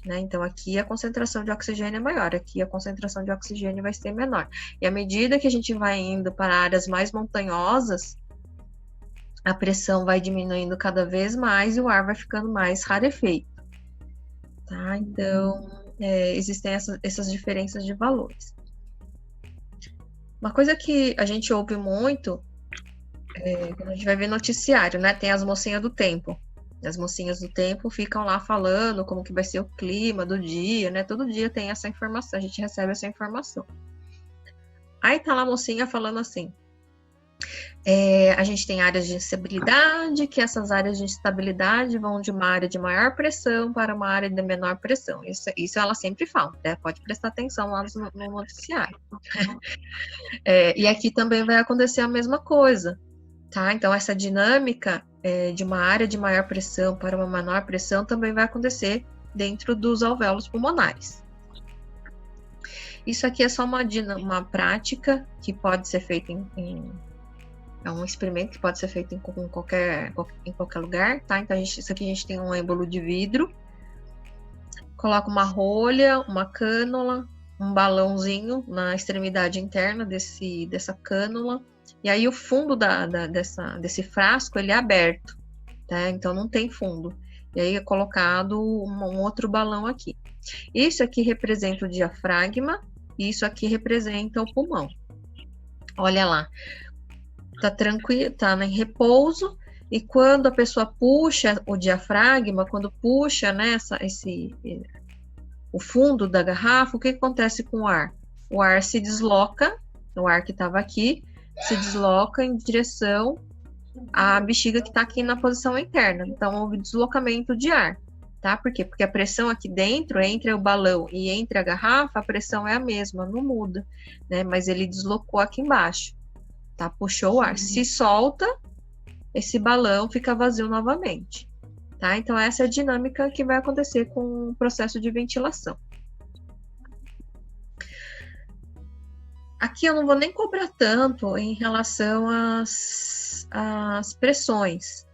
né? Então, aqui a concentração de oxigênio é maior, aqui a concentração de oxigênio vai ser menor. E à medida que a gente vai indo para áreas mais montanhosas, a pressão vai diminuindo cada vez mais e o ar vai ficando mais rarefeito, tá? Então, existem essas diferenças de valores. Uma coisa que a gente ouve muito, quando a gente vai ver noticiário, né? Tem as mocinhas do tempo. As mocinhas do tempo ficam lá falando como que vai ser o clima do dia, né? Todo dia tem essa informação, a gente recebe essa informação. Aí tá lá a mocinha falando assim, a gente tem áreas de instabilidade, que essas áreas de instabilidade vão de uma área de maior pressão para uma área de menor pressão. Isso ela sempre fala, né? Pode prestar atenção lá no noticiário. E aqui também vai acontecer a mesma coisa, tá? Então, essa dinâmica de uma área de maior pressão para uma menor pressão também vai acontecer dentro dos alvéolos pulmonares. Isso aqui é só uma prática que pode ser feita é um experimento que pode ser feito em qualquer lugar, tá? Então, isso aqui a gente tem um êmbolo de vidro, coloca uma rolha, uma cânula, um balãozinho na extremidade interna dessa cânula, e aí o fundo desse frasco, ele é aberto, tá? Então não tem fundo. E aí é colocado um outro balão aqui. Isso aqui representa o diafragma, e isso aqui representa o pulmão. Olha lá, tá tranquilo, tá em repouso, e quando a pessoa puxa o diafragma, quando puxa, né, o fundo da garrafa, o que acontece com o ar? O ar se desloca, o ar que estava aqui, se desloca em direção à bexiga que está aqui na posição interna. Então, houve deslocamento de ar, tá? Por quê? Porque a pressão aqui dentro, entre o balão e entre a garrafa, a pressão é a mesma, não muda, né? Mas ele deslocou aqui embaixo, tá? Puxou o ar. Se solta, esse balão fica vazio novamente, tá? Então, essa é a dinâmica que vai acontecer com o processo de ventilação. Aqui eu não vou nem cobrar tanto em relação às pressões,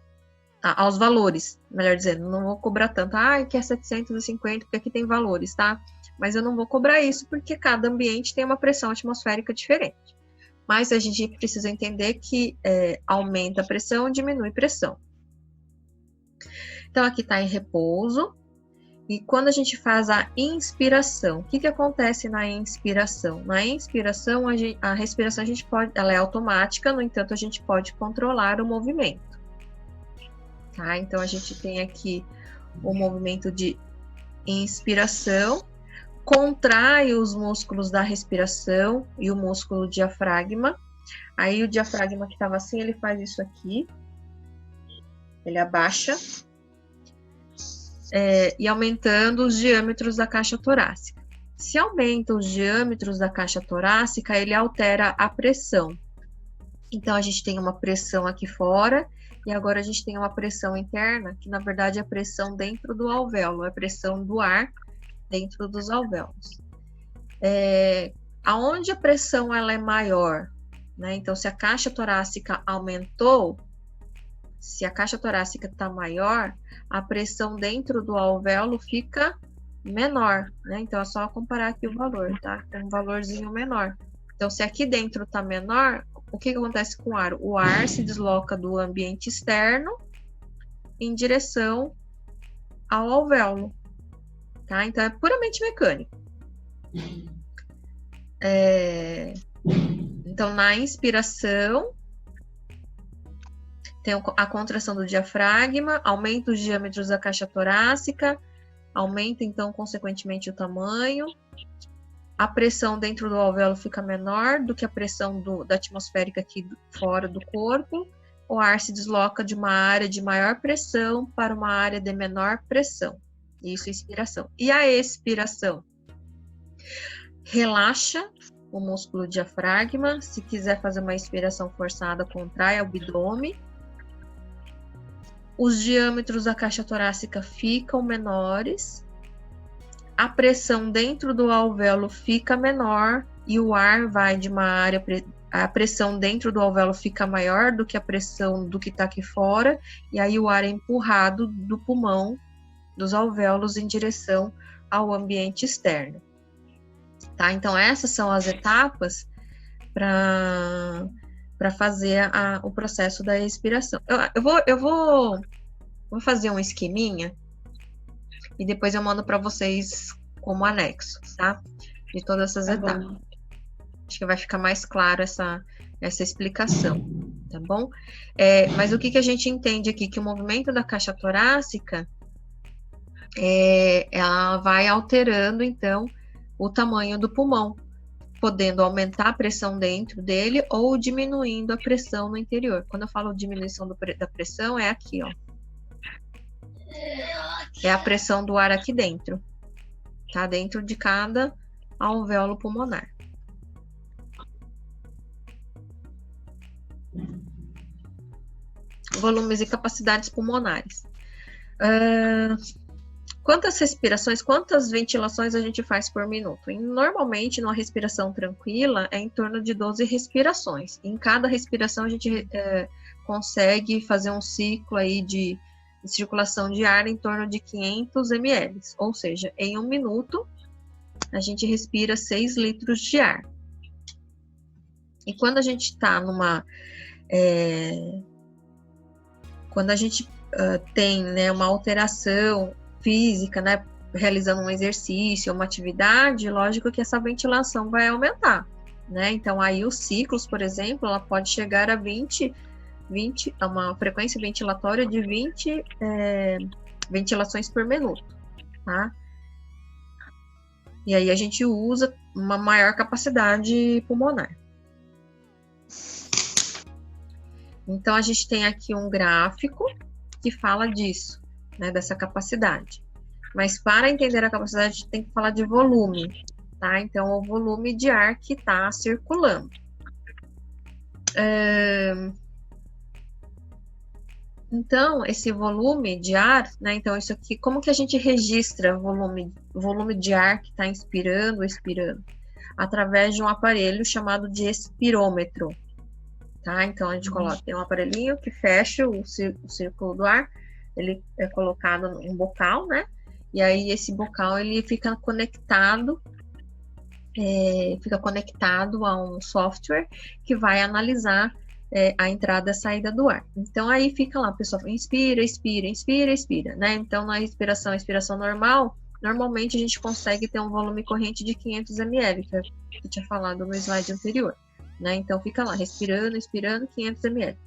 aos valores, melhor dizendo, não vou cobrar tanto, que é 750, porque aqui tem valores, tá? Mas eu não vou cobrar isso porque cada ambiente tem uma pressão atmosférica diferente. Mas a gente precisa entender que aumenta a pressão e diminui a pressão. Então, aqui está em repouso. E quando a gente faz a inspiração, o que acontece na inspiração? Na inspiração, a respiração ela é automática, no entanto, a gente pode controlar o movimento. Tá? Então, a gente tem aqui o movimento de inspiração, contrai os músculos da respiração e o músculo diafragma. Aí, o diafragma que estava assim, ele faz isso aqui, ele abaixa. E aumentando os diâmetros da caixa torácica. Se aumenta os diâmetros da caixa torácica, ele altera a pressão. Então, a gente tem uma pressão aqui fora, e agora a gente tem uma pressão interna, que na verdade é a pressão dentro do alvéolo, é a pressão do ar dentro dos alvéolos. Aonde a pressão ela é maior, né? Então, se a caixa torácica aumentou, se a caixa torácica está maior, a pressão dentro do alvéolo fica menor, né? Então, é só comparar aqui o valor, tá? Tem um valorzinho menor. Então, se aqui dentro está menor, o que acontece com o ar? O ar se desloca do ambiente externo em direção ao alvéolo, tá? Então, é puramente mecânico. Então, na inspiração, tem a contração do diafragma, aumenta os diâmetros da caixa torácica, aumenta, então, consequentemente, o tamanho. A pressão dentro do alvéolo fica menor do que a pressão da atmosférica aqui fora do corpo. O ar se desloca de uma área de maior pressão para uma área de menor pressão. Isso é inspiração. E a expiração? Relaxa o músculo diafragma. Se quiser fazer uma inspiração forçada, contrai o abdômen. Os diâmetros da caixa torácica ficam menores, a pressão dentro do alvéolo fica menor e o ar vai de uma área, a pressão dentro do alvéolo fica maior do que a pressão do que está aqui fora, e aí o ar é empurrado do pulmão, dos alvéolos, em direção ao ambiente externo. Tá? Então, essas são as etapas para fazer o processo da expiração. Eu vou fazer um esqueminha e depois eu mando para vocês como anexo, tá? De todas essas etapas. Bom. Acho que vai ficar mais claro essa explicação, tá bom? Mas o que a gente entende aqui? Que o movimento da caixa torácica, ela vai alterando, então, o tamanho do pulmão, podendo aumentar a pressão dentro dele ou diminuindo a pressão no interior. Quando eu falo diminuição da pressão, é aqui, ó. É a pressão do ar aqui dentro, tá? Dentro de cada alvéolo pulmonar. Volumes e capacidades pulmonares. Quantas respirações, quantas ventilações a gente faz por minuto? Normalmente, numa respiração tranquila, é em torno de 12 respirações. Em cada respiração, a gente consegue fazer um ciclo aí de circulação de ar em torno de 500 ml. Ou seja, em um minuto, a gente respira 6 litros de ar. E quando a gente está numa... quando a gente tem, né, uma alteração física, né, realizando um exercício, uma atividade, lógico que essa ventilação vai aumentar, né? Então, aí os ciclos, por exemplo, ela pode chegar a 20, uma frequência ventilatória de 20 ventilações por minuto, tá? E aí a gente usa uma maior capacidade pulmonar. Então, a gente tem aqui um gráfico que fala disso, né, dessa capacidade. Mas para entender a capacidade, a gente tem que falar de volume, tá? Então, o volume de ar que está circulando. Então, esse volume de ar, né? Então, isso aqui, como que a gente registra o volume de ar que está inspirando ou expirando? Através de um aparelho chamado de expirômetro, tá? Então, a gente tem um aparelhinho que fecha o círculo do ar, ele é colocado em um bocal, né? E aí, esse bocal, ele fica conectado a um software que vai analisar a entrada e a saída do ar. Então, aí fica lá, pessoal, inspira, expira, inspira, expira, né? Então, na expiração normal, normalmente a gente consegue ter um volume corrente de 500 ml, que eu tinha falado no slide anterior, né? Então, fica lá, respirando, expirando, 500 ml.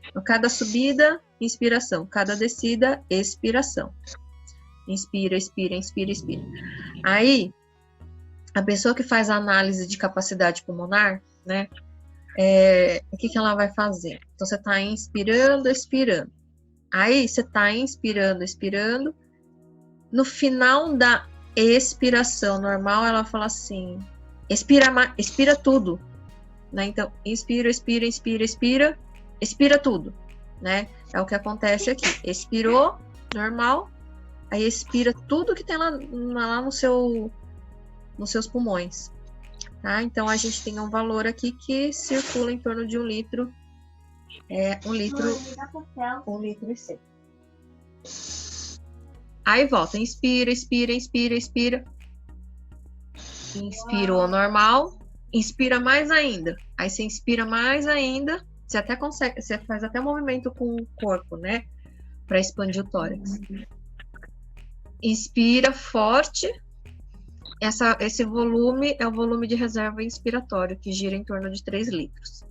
Então, cada subida, inspiração. Cada descida, expiração. Inspira, expira, inspira, expira. Aí, a pessoa que faz a análise de capacidade pulmonar, né? O que ela vai fazer? Então, você está inspirando, expirando. Aí, você está inspirando, expirando. No final da expiração normal, ela fala assim, expira tudo. Né? Então, inspira, expira, inspira, expira. Expira tudo, né? É o que acontece aqui. Expirou, normal. Aí expira tudo que tem lá nos seus pulmões. Tá? Então, a gente tem um valor aqui que circula em torno de 1 litro. 1 litro e 100. Aí volta. Inspira, expira, inspira, expira. Inspirou, normal. Inspira mais ainda. Aí você inspira mais ainda. Você até consegue, você faz até movimento com o corpo, né? Para expandir o tórax. Inspira forte. Esse volume é o volume de reserva inspiratório, que gira em torno de 3 litros.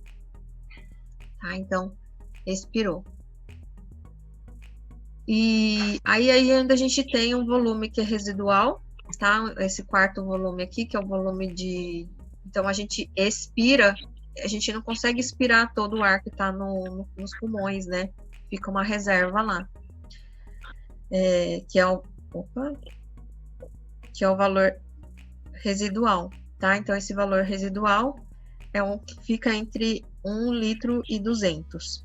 Tá? Então, expirou. E aí ainda a gente tem um volume que é residual, tá? Esse quarto volume aqui, que é o volume de... Então, a gente expira... A gente não consegue expirar todo o ar que está nos pulmões, né? Fica uma reserva lá. Que é o valor residual, tá? Então, esse valor residual é um que fica entre 1 litro e 200.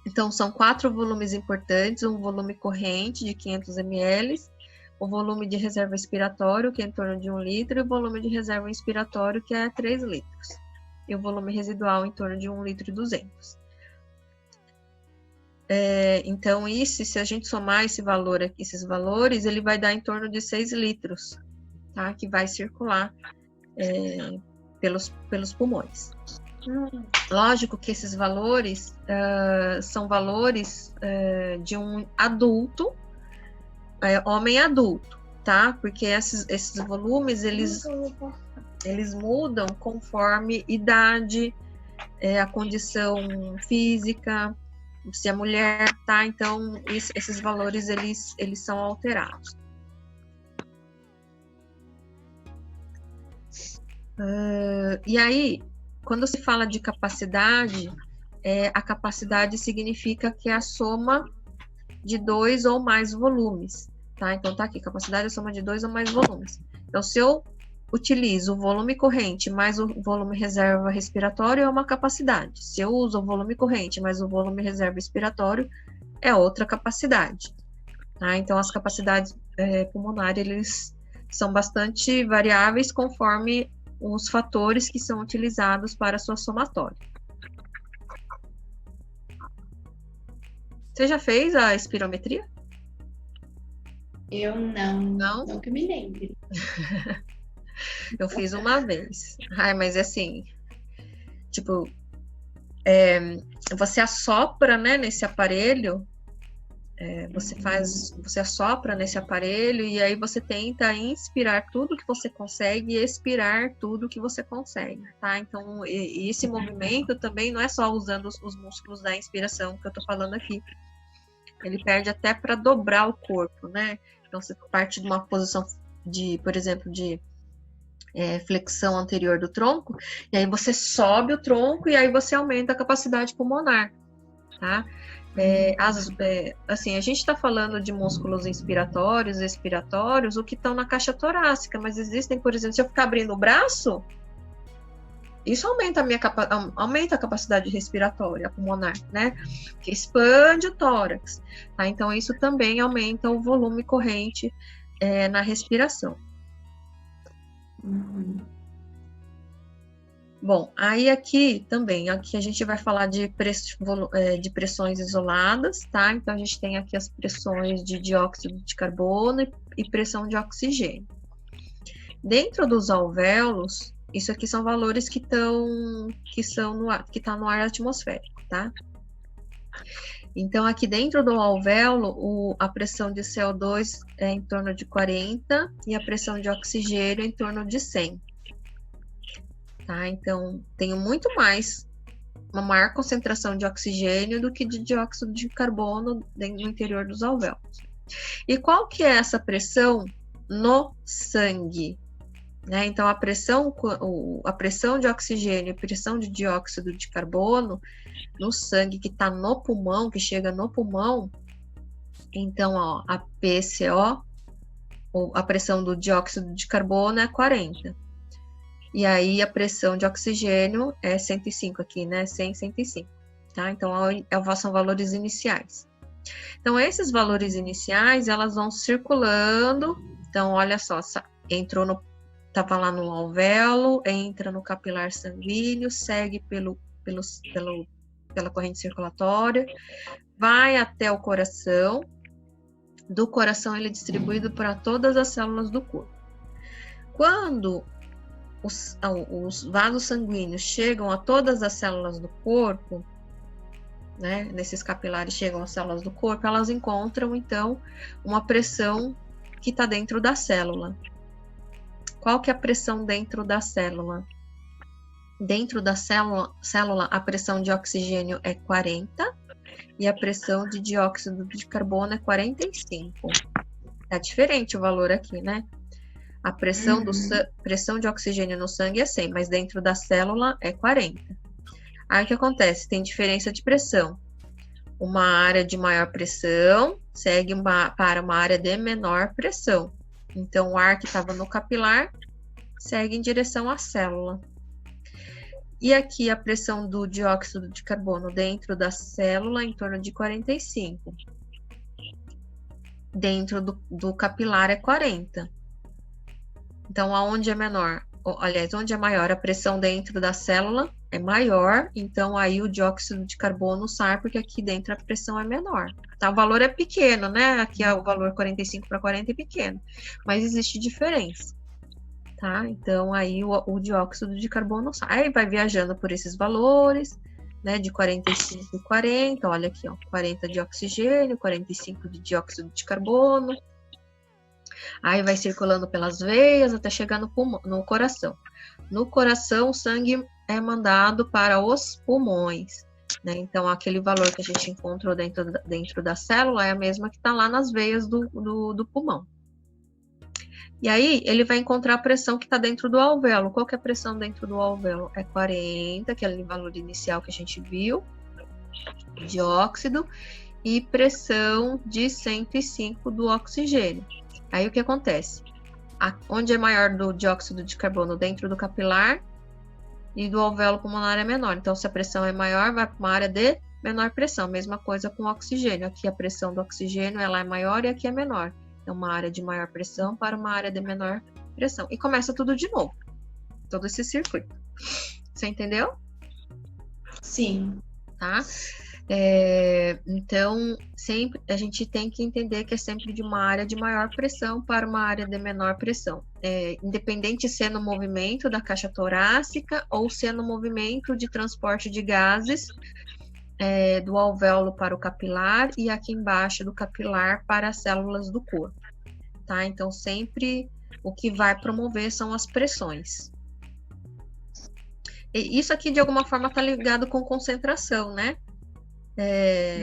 Então, são 4 volumes importantes, um volume corrente de 500 ml, o volume de reserva expiratório, que é em torno de 1 litro, e o volume de reserva inspiratório, que é 3 litros. E o volume residual em torno de 1 litro e 200. Então, se a gente somar esses valores, ele vai dar em torno de 6 litros, tá? Que vai circular pelos pulmões. Lógico que esses valores são valores de um adulto, homem adulto, tá? Porque esses volumes, eles mudam conforme idade, a condição física, se é mulher, tá? Então, esses valores, eles são alterados. E aí, quando se fala de capacidade, a capacidade significa que é a soma de 2 ou mais volumes, tá? Então, tá aqui, capacidade é a soma de 2 ou mais volumes. Então, se eu utilizo o volume corrente mais o volume reserva respiratório, é uma capacidade. Se eu uso o volume corrente mais o volume reserva respiratório, é outra capacidade, tá? Então, as capacidades pulmonares, eles são bastante variáveis conforme os fatores que são utilizados para a sua somatória. Você já fez a espirometria? Eu não que me lembre. Eu fiz uma vez. Mas assim, tipo, você assopra, né, nesse aparelho, você assopra nesse aparelho e aí você tenta inspirar tudo que você consegue e expirar tudo que você consegue, tá? Então, esse movimento também não é só usando os músculos da inspiração que eu tô falando aqui. Ele perde até para dobrar o corpo, né? Então, você parte de uma posição por exemplo, de flexão anterior do tronco, e aí você sobe o tronco e aí você aumenta a capacidade pulmonar, tá? Assim, a gente está falando de músculos inspiratórios, expiratórios, o que estão na caixa torácica, mas existem, por exemplo, se eu ficar abrindo o braço, isso aumenta a capacidade respiratória pulmonar, né? Que expande o tórax, tá? Então, isso também aumenta o volume corrente na respiração. Bom, aí aqui a gente vai falar de pressões isoladas, tá? Então, a gente tem aqui as pressões de dióxido de carbono e pressão de oxigênio. Dentro dos alvéolos, isso aqui são valores que tá no ar atmosférico, tá? Então, aqui dentro do alvéolo, a pressão de CO2 é em torno de 40 e a pressão de oxigênio é em torno de 100. Tá? Então, tenho uma maior concentração de oxigênio do que de dióxido de carbono no interior dos alvéolos. E qual que é essa pressão no sangue? Né? Então, a pressão de oxigênio e pressão de dióxido de carbono no sangue que está no pulmão, que chega no pulmão, então, ó, a PCO, a pressão do dióxido de carbono é 40. E aí, a pressão de oxigênio é 105 aqui, né? 100, 105, tá? Então, são valores iniciais. Então, esses valores iniciais, elas vão circulando. Então, olha só, estava lá no alvéolo, entra no capilar sanguíneo, segue pela corrente circulatória, vai até o coração. Do coração, ele é distribuído para todas as células do corpo. Quando os vasos sanguíneos chegam a todas as células do corpo, né, nesses capilares chegam às células do corpo, elas encontram, então, uma pressão que está dentro da célula. Qual que é a pressão dentro da célula? Dentro da célula, a pressão de oxigênio é 40 e a pressão de dióxido de carbono é 45. É diferente o valor aqui, né? A pressão, pressão de oxigênio no sangue é 100, mas dentro da célula é 40. Aí o que acontece? Tem diferença de pressão. Uma área de maior pressão segue para uma área de menor pressão. Então, o ar que estava no capilar segue em direção à célula. E aqui a pressão do dióxido de carbono dentro da célula em torno de 45. Dentro do capilar é 40. Então, aonde é menor? Aliás, onde é maior? A pressão dentro da célula é maior, então aí o dióxido de carbono sai, porque aqui dentro a pressão é menor. Tá, o valor é pequeno, né? Aqui é o valor 45 para 40 é pequeno, mas existe diferença, tá? Então aí o dióxido de carbono sai, aí vai viajando por esses valores, né? De 45 e 40, olha aqui, ó, 40 de oxigênio, 45 de dióxido de carbono. Aí vai circulando pelas veias até chegar no pulmão, no coração. No coração, o sangue é mandado para os pulmões, né? Então, aquele valor que a gente encontrou dentro da célula é a mesma que está lá nas veias do pulmão. E aí, ele vai encontrar a pressão que está dentro do alvéolo. Qual que é a pressão dentro do alvéolo? É 40, aquele valor inicial que a gente viu, de óxido, e pressão de 105 do oxigênio. Aí, o que acontece? Onde é maior do dióxido de carbono? Dentro do capilar, e do alvéolo pulmonar é menor. Então, se a pressão é maior, vai para uma área de menor pressão. Mesma coisa com o oxigênio. Aqui a pressão do oxigênio ela é maior e aqui é menor. Então, uma área de maior pressão para uma área de menor pressão. E começa tudo de novo. Todo esse circuito. Você entendeu? Sim. Tá? Então, sempre a gente tem que entender que é sempre de uma área de maior pressão para uma área de menor pressão. Independente se é no movimento da caixa torácica ou se é no movimento de transporte de gases do alvéolo para o capilar e aqui embaixo do capilar para as células do corpo. Tá? Então, sempre o que vai promover são as pressões. E isso aqui, de alguma forma, está ligado com concentração, né?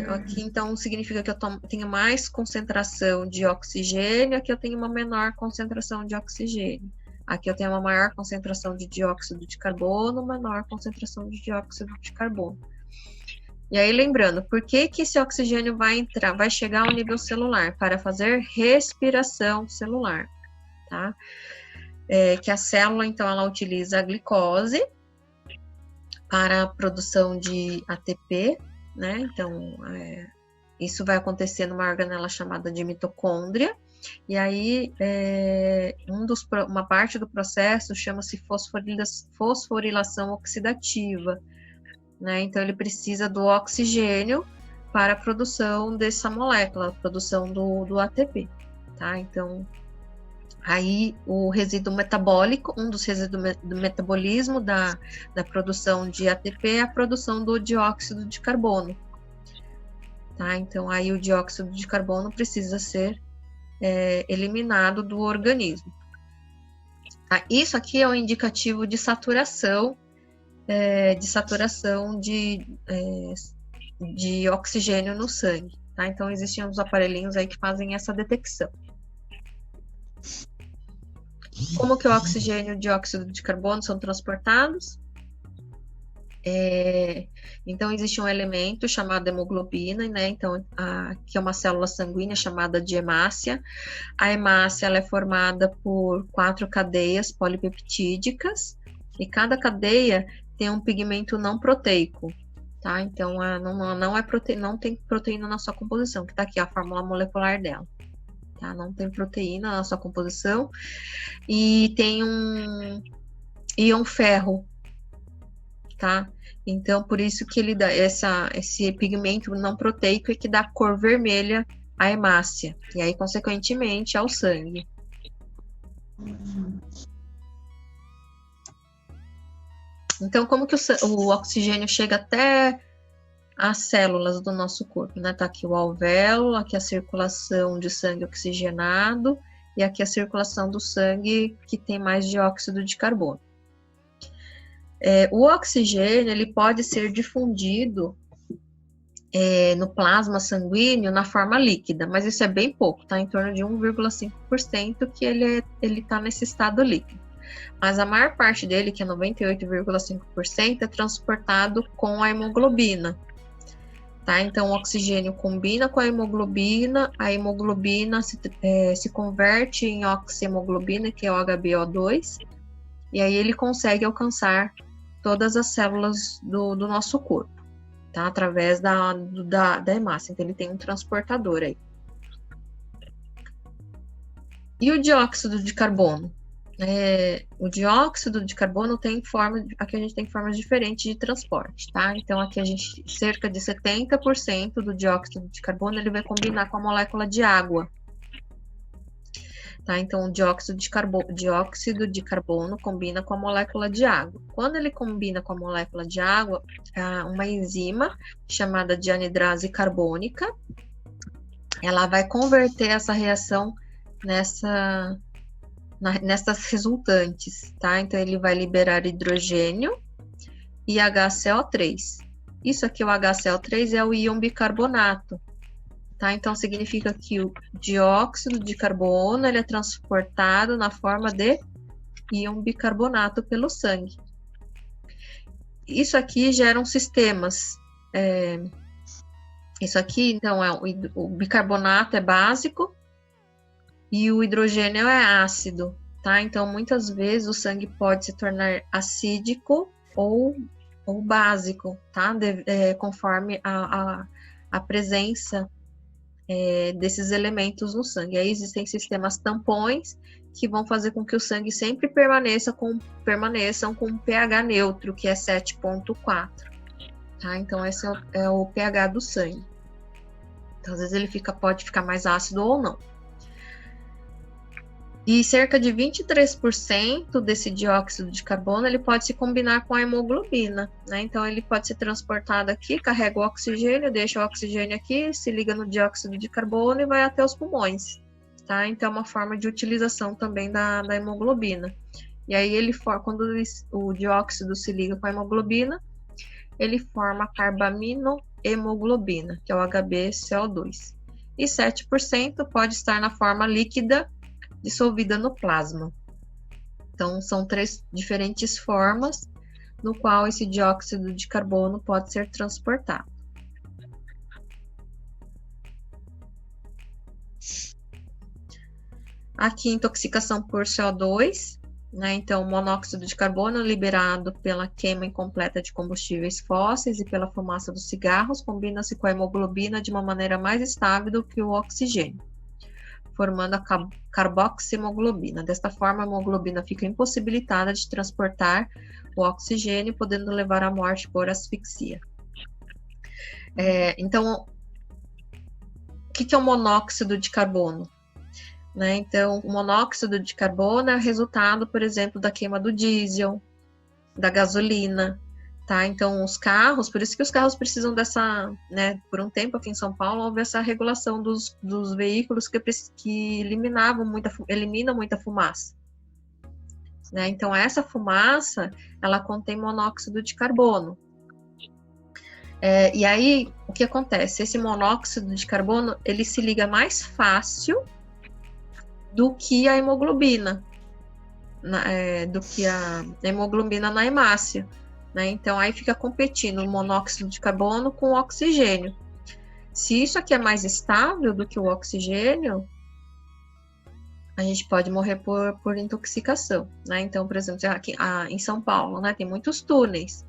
Aqui, então, significa que eu tenho mais concentração de oxigênio, aqui eu tenho uma menor concentração de oxigênio. Aqui eu tenho uma maior concentração de dióxido de carbono, menor concentração de dióxido de carbono. E aí, lembrando, por que esse oxigênio vai chegar ao nível celular? Para fazer respiração celular, tá? Que a célula, então, ela utiliza a glicose para a produção de ATP, né? Então, isso vai acontecer numa organela chamada de mitocôndria, e aí uma parte do processo chama-se fosforilação oxidativa, né? Então, ele precisa do oxigênio para a produção dessa molécula, a produção do ATP, tá? Então, aí o resíduo metabólico, um dos resíduos do metabolismo da produção de ATP é a produção do dióxido de carbono. Tá? Então, aí o dióxido de carbono precisa ser eliminado do organismo. Tá? Isso aqui é um indicativo de saturação, de oxigênio no sangue. Tá? Então, existem uns aparelhinhos aí que fazem essa detecção. Como que o oxigênio e o dióxido de carbono são transportados? Então, existe um elemento chamado hemoglobina, né? Então, que é uma célula sanguínea chamada de hemácia. A hemácia ela é formada por 4 cadeias polipeptídicas, e cada cadeia tem um pigmento não proteico, tá? Então, não tem proteína na sua composição, que está aqui a fórmula molecular dela. Tá? Não tem proteína na sua composição, e tem um íon ferro, tá? Então, por isso que ele dá esse pigmento não proteico é que dá cor vermelha à hemácia, e aí, consequentemente, ao sangue. Então, como que o oxigênio chega até as células do nosso corpo, né? Tá aqui o alvéolo, aqui a circulação de sangue oxigenado e aqui a circulação do sangue que tem mais dióxido de carbono. O oxigênio ele pode ser difundido no plasma sanguíneo na forma líquida, mas isso é bem pouco, tá? Em torno de 1,5% que ele está nesse estado líquido. Mas a maior parte dele, que é 98,5%, é transportado com a hemoglobina. Tá? Então, o oxigênio combina com a hemoglobina se converte em oxihemoglobina, que é o HbO2, e aí ele consegue alcançar todas as células do nosso corpo, tá? Através da hemácia. Então, ele tem um transportador aí. E o dióxido de carbono? o dióxido de carbono aqui a gente tem formas diferentes de transporte, tá? Então, aqui cerca de 70% do dióxido de carbono, ele vai combinar com a molécula de água. Tá? Então, o dióxido de carbono combina com a molécula de água. Quando ele combina com a molécula de água, uma enzima chamada de anidrase carbônica, ela vai converter essa reação nessas resultantes, tá? Então, ele vai liberar hidrogênio e HCO3. Isso aqui, o HCO3, é o íon bicarbonato, tá? Então, significa que o dióxido de carbono, ele é transportado na forma de íon bicarbonato pelo sangue. Isso aqui geram sistemas. Isso aqui, então, o bicarbonato é básico, e o hidrogênio é ácido, tá? Então, muitas vezes o sangue pode se tornar acídico ou básico, tá? Conforme a presença desses elementos no sangue. Aí existem sistemas tampões que vão fazer com que o sangue sempre permaneçam com um pH neutro, que é 7,4, tá? Então, esse é o pH do sangue. Então, às vezes ele pode ficar mais ácido ou não. E cerca de 23% desse dióxido de carbono, ele pode se combinar com a hemoglobina, né? Então, ele pode ser transportado aqui, carrega o oxigênio, deixa o oxigênio aqui, se liga no dióxido de carbono e vai até os pulmões, tá? Então, é uma forma de utilização também da hemoglobina. E aí, quando o dióxido se liga com a hemoglobina, ele forma a carbaminohemoglobina, que é o HbCO2. E 7% pode estar na forma líquida, dissolvida no plasma. Então, são 3 diferentes formas no qual esse dióxido de carbono pode ser transportado. Aqui, intoxicação por CO2, né? Então, o monóxido de carbono liberado pela queima incompleta de combustíveis fósseis e pela fumaça dos cigarros combina-se com a hemoglobina de uma maneira mais estável do que o oxigênio, formando a carboxihemoglobina. Desta forma, a hemoglobina fica impossibilitada de transportar o oxigênio, podendo levar à morte por asfixia. Então, o que é o monóxido de carbono? Né? Então, o monóxido de carbono é resultado, por exemplo, da queima do diesel, da gasolina, tá? Então, os carros, por isso que os carros precisam dessa, né? Por um tempo aqui em São Paulo houve essa regulação dos veículos que eliminam muita fumaça, né? Então, essa fumaça, ela contém monóxido de carbono. E aí, o que acontece? Esse monóxido de carbono, ele se liga mais fácil do que a hemoglobina, do que a hemoglobina na hemácia, né? Então, aí fica competindo o monóxido de carbono com o oxigênio. Se isso aqui é mais estável do que o oxigênio, a gente pode morrer por intoxicação, né? Então, por exemplo, aqui em São Paulo, né, tem muitos túneis.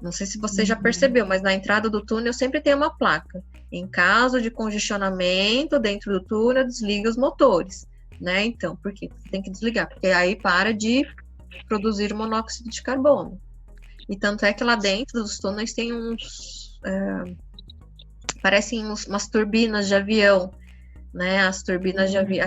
Não sei se você já percebeu, mas na entrada do túnel sempre tem uma placa. Em caso de congestionamento dentro do túnel, desliga os motores, né? Então, por quê? Tem que desligar, porque aí para de produzir monóxido de carbono. E tanto é que lá dentro dos túneis tem parecem umas turbinas de avião, né? As turbinas de avião,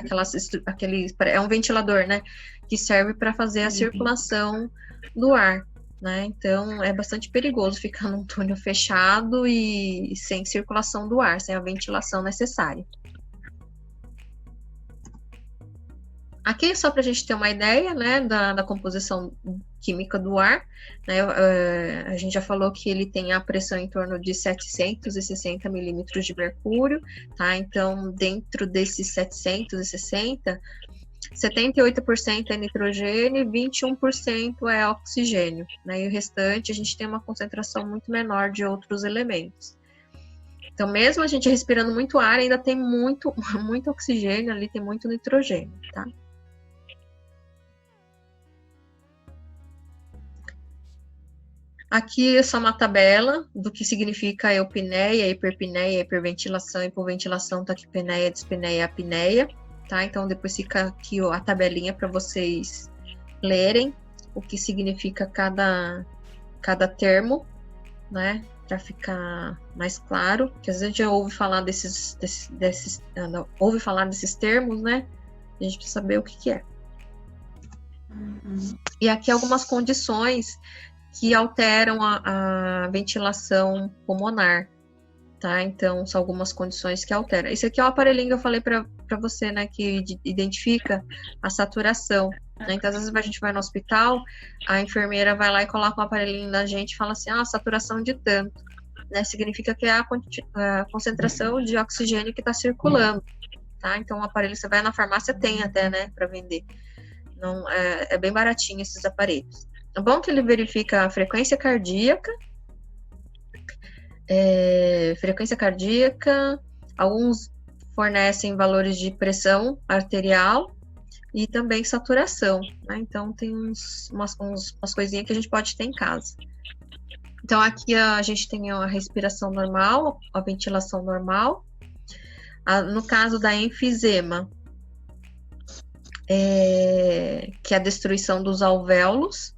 é um ventilador, né? Que serve para fazer a circulação do ar, né? Então, é bastante perigoso ficar num túnel fechado e sem circulação do ar, sem a ventilação necessária. Aqui, só para a gente ter uma ideia, né, da composição química do ar, né, a gente já falou que ele tem a pressão em torno de 760 milímetros de mercúrio, tá? Então, dentro desses 760, 78% é nitrogênio e 21% é oxigênio, né? E o restante, a gente tem uma concentração muito menor de outros elementos. Então, mesmo a gente respirando muito ar, ainda tem muito oxigênio ali, tem muito nitrogênio, tá? Aqui é só uma tabela do que significa a eupneia, a hiperpneia, a hiperventilação, hipoventilação, taquipneia, dispneia, apneia, tá? Então depois fica aqui a tabelinha para vocês lerem o que significa cada termo, né? Para ficar mais claro, que às vezes a gente ouve falar ouve falar desses termos, né? A gente precisa saber o que é. E aqui algumas condições que alteram a ventilação pulmonar, tá? Então, são algumas condições que alteram. Esse aqui é o aparelhinho que eu falei para você, né? Que identifica a saturação. Né? Então, às vezes a gente vai no hospital, a enfermeira vai lá e coloca um aparelhinho na gente e fala assim, saturação de tanto. Né? Significa que é a concentração de oxigênio que está circulando, tá? Então, o aparelho, você vai na farmácia, tem até, né? Para vender. Não, é bem baratinho esses aparelhos. É bom que ele verifica a frequência cardíaca, alguns fornecem valores de pressão arterial e também saturação, né? Então tem umas coisinhas que a gente pode ter em casa. Então aqui a gente tem a respiração normal, a ventilação normal. No caso da enfisema, que é a destruição dos alvéolos,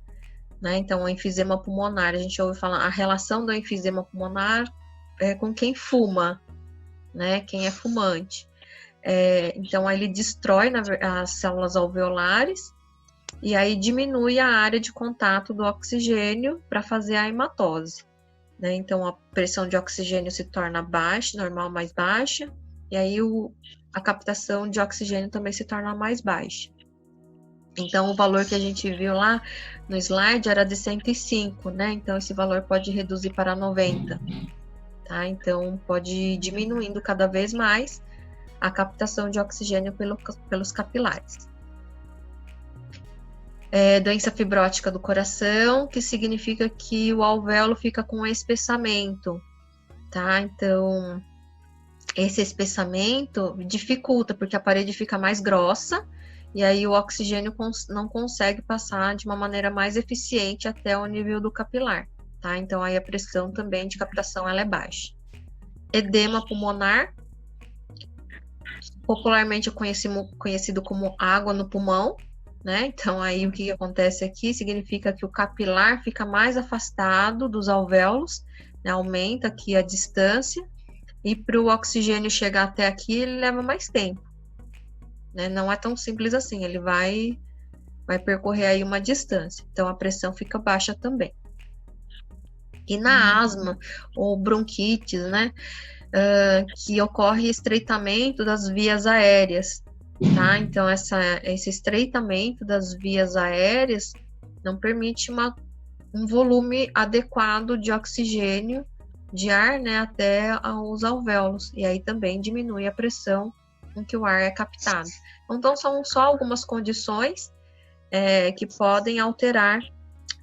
né? Então, o enfisema pulmonar, a gente ouve falar a relação do enfisema pulmonar com quem fuma, né? Quem é fumante. Então, ele destrói as células alveolares e aí diminui a área de contato do oxigênio para fazer a hematose, né? Então, a pressão de oxigênio se torna baixa, normal mais baixa, e aí a captação de oxigênio também se torna mais baixa. Então, o valor que a gente viu lá no slide era de 105, né? Então, esse valor pode reduzir para 90, tá? Então, pode ir diminuindo cada vez mais a captação de oxigênio pelos capilares. Doença fibrótica do coração, que significa que o alvéolo fica com espessamento, tá? Então, esse espessamento dificulta, porque a parede fica mais grossa, e aí o oxigênio não consegue passar de uma maneira mais eficiente até o nível do capilar, tá? Então, aí a pressão também de captação ela é baixa. Edema pulmonar, popularmente conhecido como água no pulmão, né? Então, aí o que acontece aqui significa que o capilar fica mais afastado dos alvéolos, né? Aumenta aqui a distância, e para o oxigênio chegar até aqui, ele leva mais tempo. Né? Não é tão simples assim, ele vai percorrer aí uma distância, então a pressão fica baixa também. E na asma ou bronquites, né, que ocorre estreitamento das vias aéreas, tá? Então esse estreitamento das vias aéreas não permite um volume adequado de oxigênio, de ar, né, até os alvéolos, e aí também diminui a pressão com que o ar é captado. Então, são só algumas condições que podem alterar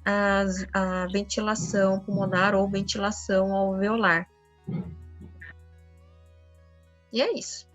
a ventilação pulmonar ou ventilação alveolar. E é isso.